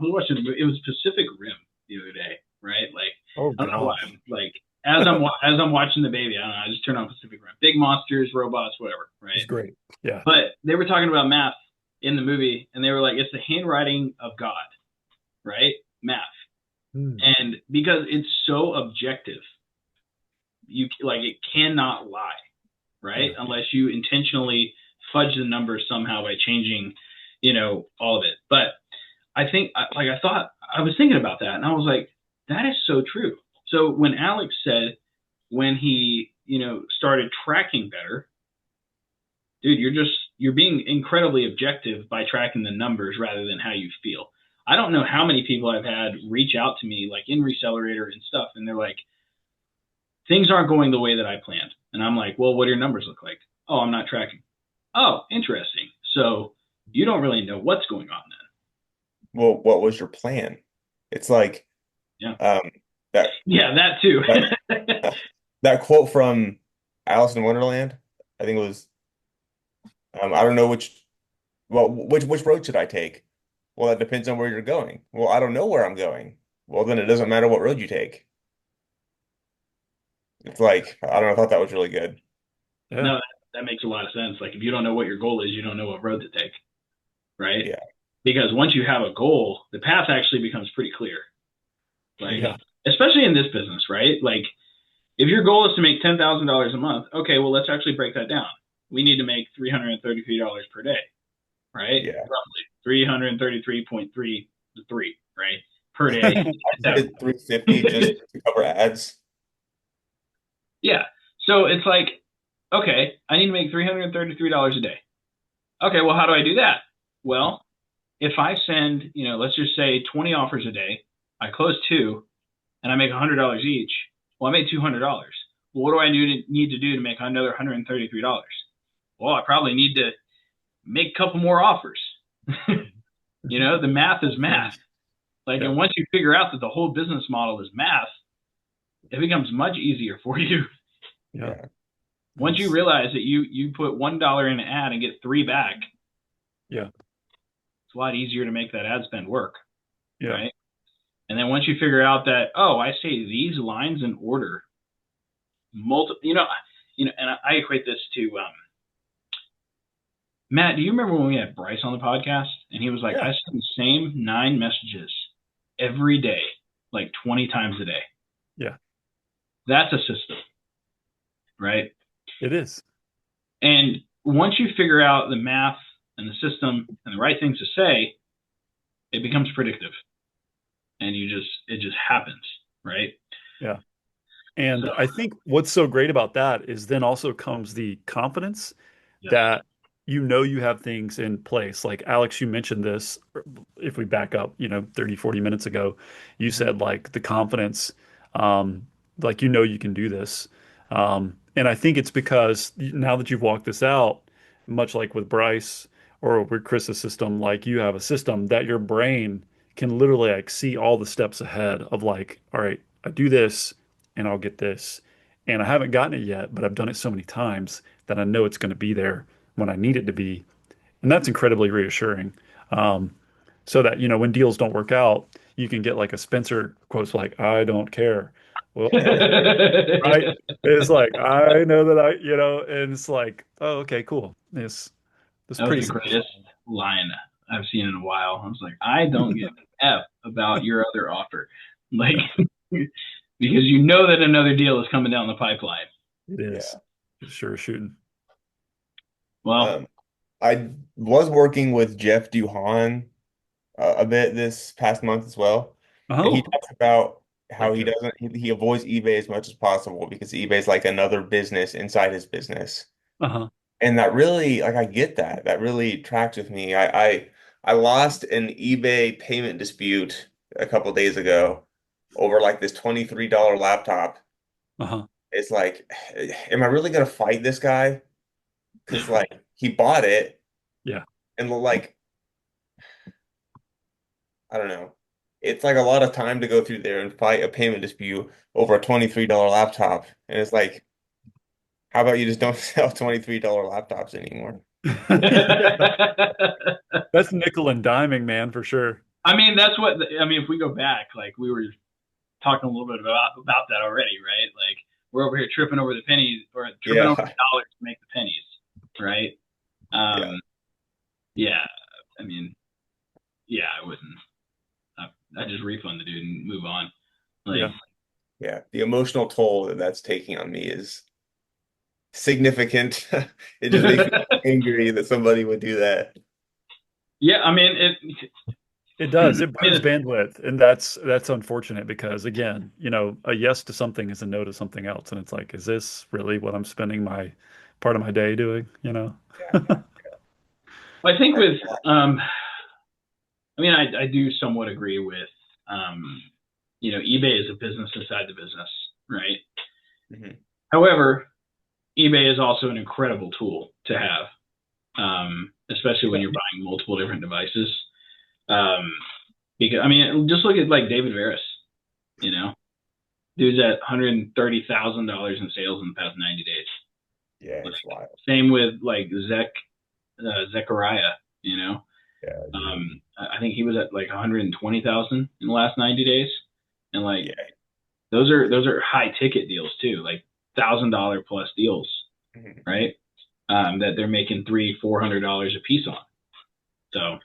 was watching, it was Pacific Rim the other day, right? Like, I don't know why. Like, as I'm watching the baby, I don't know, I just turn on Pacific Rim. Big monsters, robots, whatever, right? It's great. Yeah. But they were talking about math in the movie, and they were like, it's the handwriting of God, right? Math. And because it's so objective, it cannot lie, right? Unless you intentionally fudge the numbers somehow by changing, all of it. But I think, I was thinking about that, and I was like, that is so true. So when Alex said, when he, started tracking better, dude, you're being incredibly objective by tracking the numbers rather than how you feel. I don't know how many people I've had reach out to me, like in Resellerator and stuff, and they're like, things aren't going the way that I planned. And I'm like, well, what do your numbers look like? Oh, I'm not tracking. Oh, interesting. So you don't really know what's going on then. Well, what was your plan? It's like, that too. that quote from Alice in Wonderland, I think it was, I don't know which road should I take? Well, that depends on where you're going. Well, I don't know where I'm going. Well, then it doesn't matter what road you take. It's like, I don't know, I thought that was really good. Yeah. No, that makes a lot of sense. Like if you don't know what your goal is, you don't know what road to take, right? Yeah. Because once you have a goal, the path actually becomes pretty clear. Especially in this business, right? Like if your goal is to make $10,000 a month, okay, well, let's actually break that down. We need to make $333 per day, right? Yeah. Roughly 333.33, right? Per day. I did 350 just to cover ads. Yeah. So it's like, Okay, I need to make $333 a day. Okay, well, how do I do that? Well, if I send, let's just say 20 offers a day, I close two, and I make $100 each. Well, I made $200. Well, what do I need to do to make another $133? Well, I probably need to make a couple more offers. The math is math. Like, and once you figure out that the whole business model is math, it becomes much easier for you. Yeah. Once you realize that you put $1 in an ad and get three back, yeah, it's a lot easier to make that ad spend work. Yeah. Right. And then once you figure out that, oh, I say these lines in order, and I equate this to Matt. Do you remember when we had Bryce on the podcast and he was like, I send the same 9 messages every day, like 20 times a day. Yeah. That's a system, right? It is. And once you figure out the math and the system and the right things to say, it becomes predictive. And it just happens, right? Yeah. And I think what's so great about that is then also comes the confidence that you have things in place. Like Alex, you mentioned this, if we back up, 30, 40 minutes ago, you said like the confidence, like you can do this. And I think it's because now that you've walked this out, much like with Bryce or with Chris's system, like you have a system that your brain can literally like see all the steps ahead of like, all right, I do this and I'll get this. And I haven't gotten it yet, but I've done it so many times that I know it's going to be there when I need it to be. And that's incredibly reassuring. So that, when deals don't work out, you can get like a Spencer quotes like, I don't care. Well, right? It's like, I know that and it's like, oh, okay, cool. This that pretty was the greatest line I've seen in a while. I was like, I don't give an F about your other offer. Like, because you know that another deal is coming down the pipeline. It is. Yeah. It's sure shooting. Well, I was working with Jeff Duhan a bit this past month as well. Oh. And he talks about how he avoids eBay as much as possible because eBay is like another business inside his business. Uh-huh. And that really, like, I get that. That really tracks with me. I lost an eBay payment dispute a couple days ago over like this $23 laptop. Uh-huh. It's like, am I really gonna fight this guy? Because like he bought it. Yeah. And like, I don't know. It's like a lot of time to go through there and fight a payment dispute over a $23 laptop. And it's like, how about you just don't sell $23 laptops anymore? That's nickel and diming, man, for sure. I mean, if we go back, like we were talking a little bit about that already, right? Like we're over here tripping over the pennies or tripping over the dollars to make the pennies, right? I mean, I wouldn't. I just refund the dude and move on. Like, yeah. The emotional toll that that's taking on me is significant. It just makes me angry that somebody would do that. Yeah, I mean it does. It burns bandwidth, and that's unfortunate because again, a yes to something is a no to something else, and it's like, is this really what I'm spending my part of my day doing? I think with I do somewhat agree with eBay is a business inside the business, right? Mm-hmm. However, eBay is also an incredible tool to have, especially when you're buying multiple different devices. Because just look at like David Veris, dude's at $130,000 in sales in the past 90 days. Yeah, it's wild. Same with like Zechariah, I think he was at like 120,000 in the last 90 days, and like those are high ticket deals too, like $1,000 plus deals, right? That they're making $300-400 a piece on. So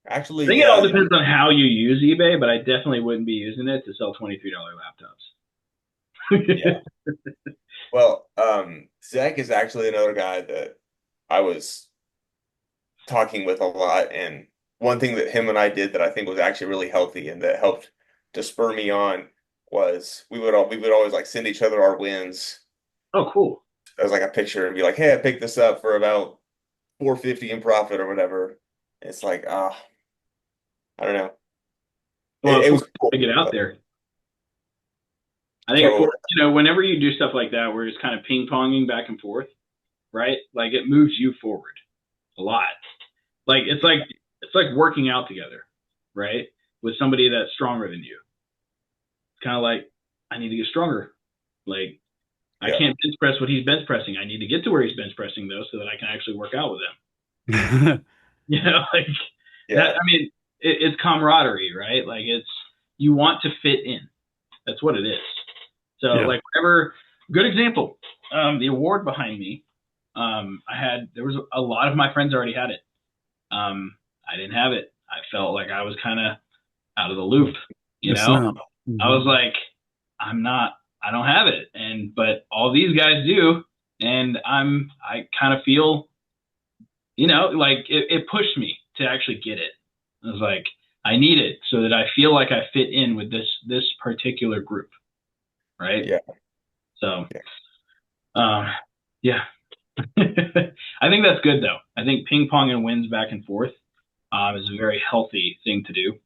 actually, I think it all depends on how you use eBay, but I definitely wouldn't be using it to sell $23 laptops. Yeah. Well, Zach is actually another guy that I was talking with a lot, and one thing that him and I did that I think was actually really healthy and that helped to spur me on was we would always like send each other our wins. Oh, cool. as like a picture and be like, hey, I picked this up for about 450 in profit or whatever. It's like, I don't know. Well, It it's was worth cool, to get out but there. I think, so whenever you do stuff like that, where it's kind of ping ponging back and forth, right? Like it moves you forward a lot. Like it's like working out together, right? With somebody that's stronger than you. It's kind of like I need to get stronger. Like I yeah, can't bench press what he's bench pressing. I need to get to where he's bench pressing though, so that I can actually work out with him. Like that. yeah, I mean, it's camaraderie, right? Like it's you want to fit in. That's what it is. So Yeah. like whenever good example, the award behind me, there was a lot of my friends already had it. I didn't have it. I felt like I was kind of out of the loop, you Missing know. out. I Mhm. was like, I'm not, I don't have it, but all these guys do, and I kind of feel, like it pushed me to actually get it. I was like, I need it so that I feel like I fit in with this particular group, right? yeah, So, yeah. um, yeah, I think that's good though. I think ping pong and wins back and forth is a very healthy thing to do.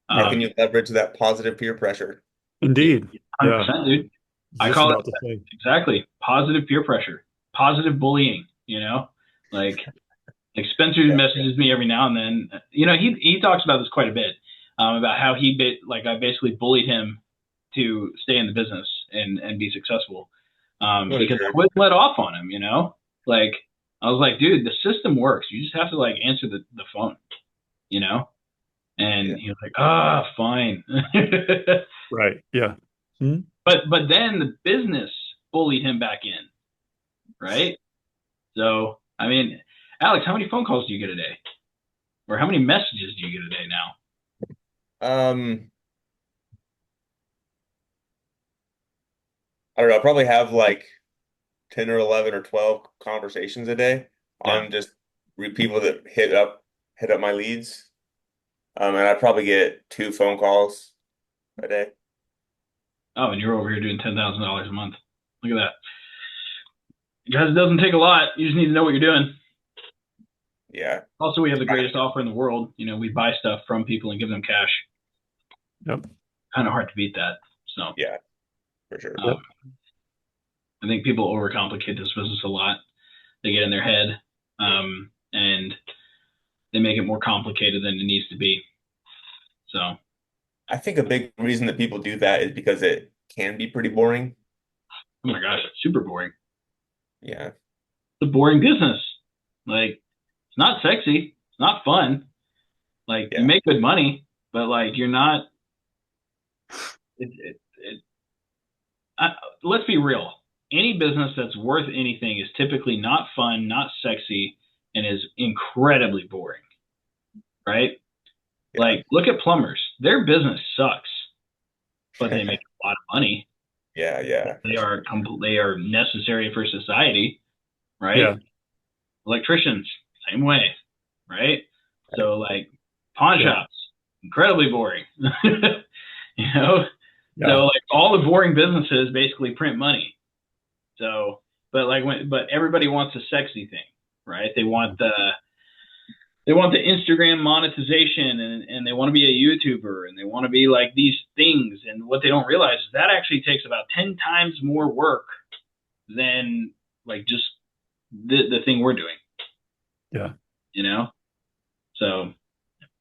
How can Um, you leverage that positive peer pressure? Indeed. Yeah. 100%, dude. I Just call it about to say. exactly positive peer pressure, positive bullying. Like Spencer Yeah, messages me every now and then. He talks about this quite a bit, about how I basically bullied him to stay in the business and be successful, what a because I jerk. wouldn't let off on him. Like I was like, dude, the system works. You just have to like answer the phone. You know, Yeah, and he was like, fine. Right. Yeah. Hmm? But then the business bullied him back in, right? So I mean, Alex, how many phone calls do you get a day, or how many messages do you get a day now? um, I don't know. I probably have like 10 or 11 or 12 conversations a day Yeah. on just people that hit up my leads. And I probably get 2 phone calls a day. Oh, and you're over here doing $10,000 a month. Look at that. Because it doesn't take a lot. You just need to know what you're doing. Yeah. Also, we have the greatest offer in the world. We buy stuff from people and give them cash. Yep. Kind of hard to beat that. So Yeah, for sure. Yep. um, I think people overcomplicate this business a lot. They get in their head, and they make it more complicated than it needs to be. So, I think a big reason that people do that is because it can be pretty boring. oh my gosh, it's super boring. Yeah. It's a boring business. Like, it's not sexy. It's not fun. Like, you Yeah. make good money, but like, you're not. It, it, it, I, let's be real. Any business that's worth anything is typically not fun, not sexy, and is incredibly boring, right? Yeah. Like, look at plumbers. Their business sucks, but they make a lot of money. Yeah, yeah, for sure. They are necessary for society, Yeah. right? Electricians, same way, right? So like pawn Yeah. shops, incredibly boring. you know, so Yeah. like all the boring businesses basically print money. So, but everybody wants a sexy thing, right? They want the Instagram monetization, and they want to be a YouTuber, and they want to be like these things. And what they don't realize is that actually takes about 10 times more work than like just the thing we're doing, Yeah. you know? So,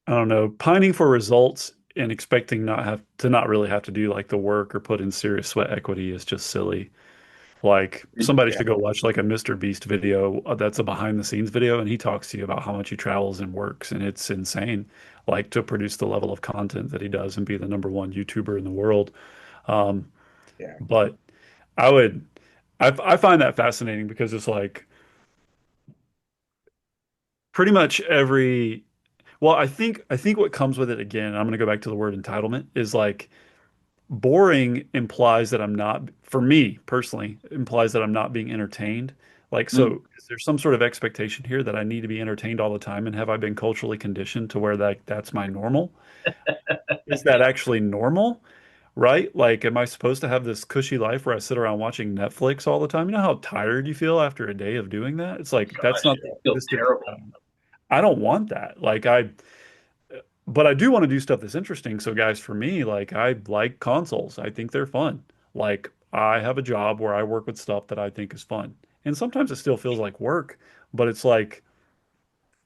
I don't know. Pining for results and expecting not really have to do like the work or put in serious sweat equity is just silly. Like somebody Yeah. should go watch like a Mr. Beast video that's a behind the scenes video, and he talks to you about how much he travels and works, and it's insane. Like to produce the level of content that he does and be the number one YouTuber in the world. Um, Yeah. but I would, I find that fascinating because it's like pretty much every, well, I think what comes with it again, and I'm going to go back to the word entitlement, is like boring implies that I'm not, for me personally, implies that I'm not being entertained. Like, mm, so is there some sort of expectation here that I need to be entertained all the time? And have I been culturally conditioned to where that's my normal? Is that actually normal? right? Like, am I supposed to have this cushy life where I sit around watching Netflix all the time? You know how tired you feel after a day of doing that? It's like that's Gosh, not the it feels existence. terrible. I don't want that. But I do want to do stuff that's interesting. So, guys, for me, like, I like consoles. I think they're fun. Like, I have a job where I work with stuff that I think is fun. And sometimes it still feels like work, but it's like,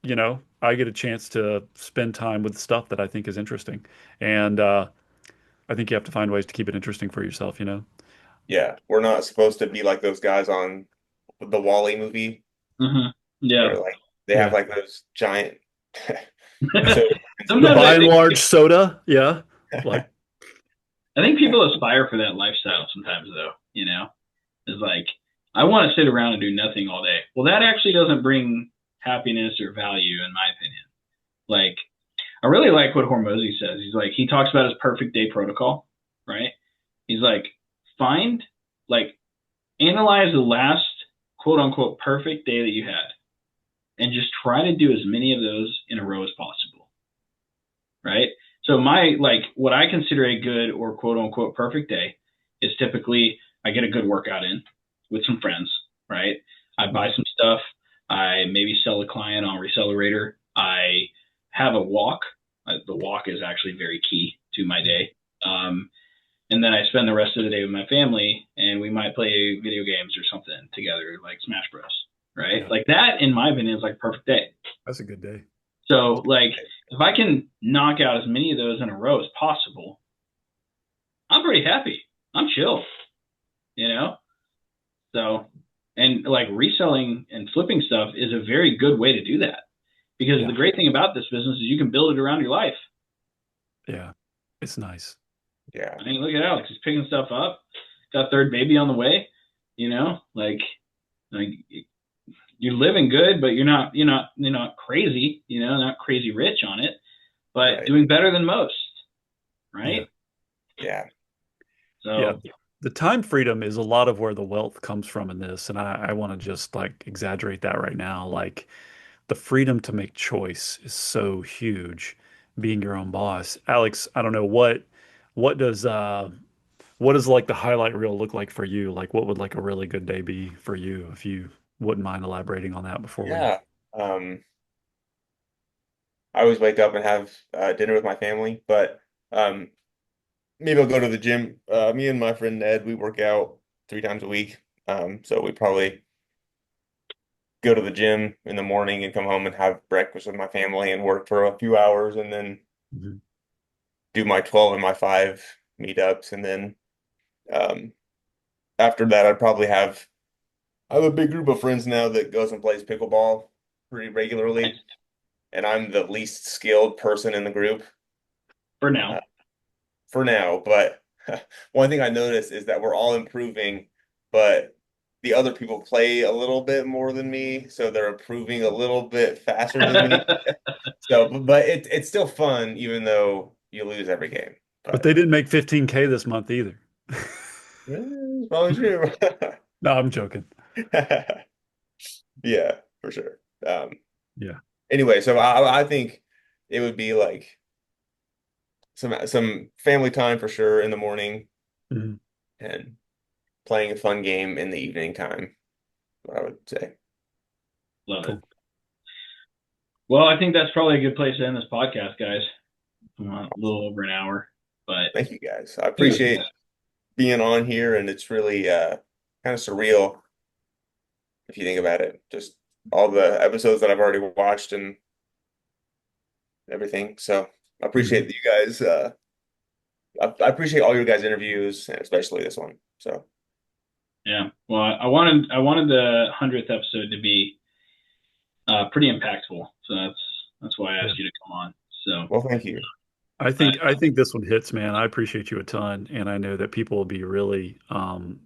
I get a chance to spend time with stuff that I think is interesting. And I think you have to find ways to keep it interesting for yourself. Yeah, we're not supposed to be like those guys on the Wall-E movie Hmm. Yeah. where like they have Yeah. like those giant so The Sometimes by I and think large soda. Yeah. Like, people aspire for that lifestyle sometimes though, It's like I want to sit around and do nothing all day. Well, that actually doesn't bring happiness or value in my opinion. Like I really like what Hormozy says. He's like he talks about his perfect day protocol, right? He's like find like analyze the last quote unquote perfect day that you had and just try to do as many of those in a row as possible, right? So my like what I consider a good or quote unquote perfect day is typically I get a good workout in with some friends, right? I buy some stuff. I maybe sell a client on Resellerator. I have a walk. The walk is actually very key to my day. And then I spend the rest of the day with my family, and we might play video games or something together, like Smash Bros. Right? yeah, Like that, in my opinion, is like perfect day. that's a good day. So like if I can knock out as many of those in a row as possible, I'm pretty happy. I'm chill, you know? So and like reselling and flipping stuff is a very good way to do that. Because Yeah. the great thing about this business is you can build it around your life. Yeah. It's nice. yeah. I mean, look at Alex. He's picking stuff up. Got third baby on the way, like you're living good, but you're not crazy, not crazy rich on it, but Right. doing better than most, Yeah. right? Yeah. Yeah. So The time freedom is a lot of where the wealth comes from in this. And I want to just like exaggerate that right now. Like the freedom to make choice is so huge being your own boss. Alex, I don't know what does like the highlight reel look like for you? Like what would like a really good day be for you if you wouldn't mind elaborating on that before we. Yeah. I always wake up and have dinner with my family, but um maybe I'll go to the gym. Me and my friend Ned, we work out 3 times a week. So we probably go to the gym in the morning and come home and have breakfast with my family and work for a few hours and then Mhm. do my 12 and my 5 meetups. And then um, after that, I have a big group of friends now that goes and plays pickleball pretty nice. regularly. And I'm the least skilled person in the group For uh, now. for now. But one thing I noticed is that we're all improving, but the other people play a little bit more than me, so they're improving a little bit faster than me. So, but it's still fun, even though you lose every game. But they But didn't make 15K this month either. it's probably true. No, I'm joking. Yeah, for sure. Um, Yeah. anyway, so I think it would be like some family time for sure in the morning Mhm. and playing a fun game in the evening time, what I would say. Love it. Cool. Well, I think that's probably a good place to end this podcast, guys. A little over an hour, but Thank you guys. I it was appreciate being on here, and it's really kind of surreal if you think about it. Just all the episodes that I've already watched and everything. So I appreciate Mhm. that you guys. I appreciate all your guys' interviews, and especially this one. So yeah. Well, I wanted the 100th episode to be pretty impactful, so that's why I Yeah. asked you to come on. So, well, thank you. I think this one hits, man. I appreciate you a ton, and I know that people will be really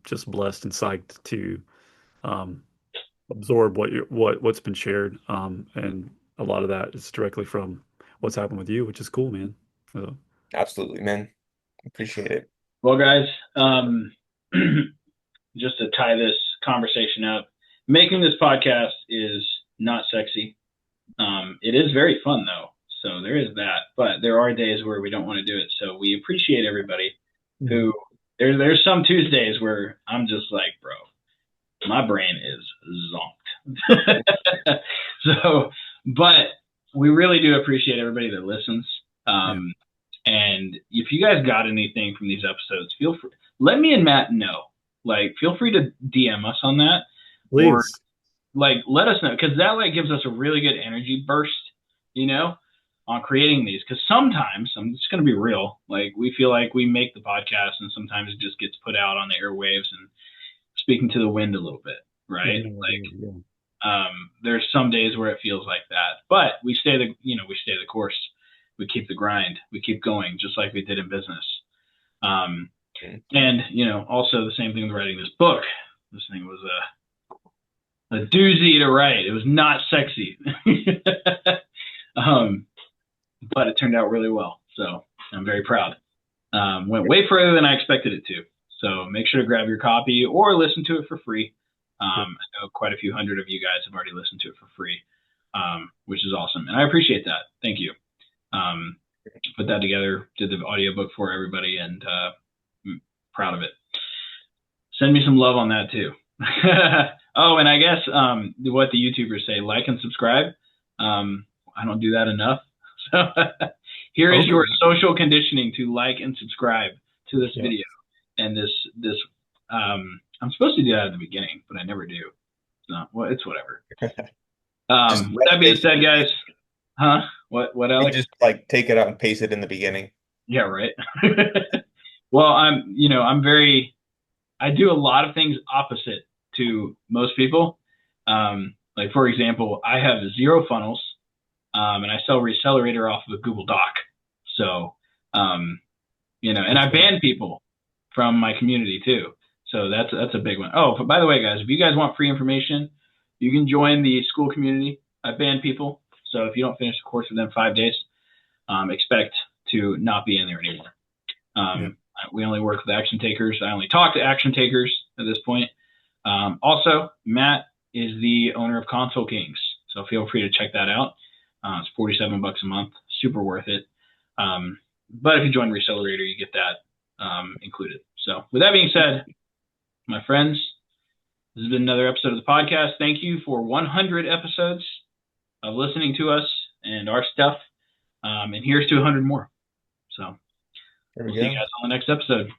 just blessed and psyched to um, absorb what's been shared, and a lot of that is directly from what's happened with you, which is cool, man. So, Absolutely, man. Appreciate it. well, guys, just to tie this conversation up, making this podcast is not sexy. It is very fun though, so there is that. But there are days where we don't want to do it, so we appreciate everybody who there's some Tuesdays where I'm just like, bro, my brain is zonked. So, but we really do appreciate everybody that listens. And if you guys got anything from these episodes, feel free, let me and Matt know. Like, feel free to DM us on that. Please. Or like, let us know, because that like gives us a really good energy burst, on creating these. Because sometimes, I'm just going to be real, like we feel like we make the podcast and sometimes it just gets put out on the airwaves and speaking to the wind a little bit, right? There's some days where it feels like that, but we stay the course. We keep the grind. We keep going, just like we did in business. And also the same thing with writing this book. This thing was a doozy to write. It was not sexy, but it turned out really well. So I'm very proud. Went way further than I expected it to. So make sure to grab your copy or listen to it for free. I know quite a few hundred of you guys have already listened to it for free, which is awesome. And I appreciate that. Thank you. Put that together, did the audiobook for everybody, and I'm proud of it. Send me some love on that too. Oh, and I guess what the YouTubers say, like and subscribe. I don't do that enough. So here is your social conditioning to like and subscribe to this video. And this I'm supposed to do that at the beginning, but I never do. So, well, it's whatever. With that being said, guys, what Alex? Just like take it out and paste it in the beginning. Yeah, right. Well, I do a lot of things opposite to most people. Like for example, I have 0 funnels, and I sell Resellerator off of a Google Doc. So, and I ban people from my community too. So that's a big one. Oh, but by the way, guys, if you guys want free information, you can join the school community. I ban people. So if you don't finish the course within 5 days, expect to not be in there anymore. We only work with action takers. I only talk to action takers at this point. Also, Matt is the owner of Console Kings. So feel free to check that out. It's $47 a month. Super worth it. But if you join Resellerator, you get that included. So with that being said, my friends, this has been another episode of the podcast. Thank you for 100 episodes of listening to us and our stuff. And here's to 100 more. So we'll see you guys on the next episode.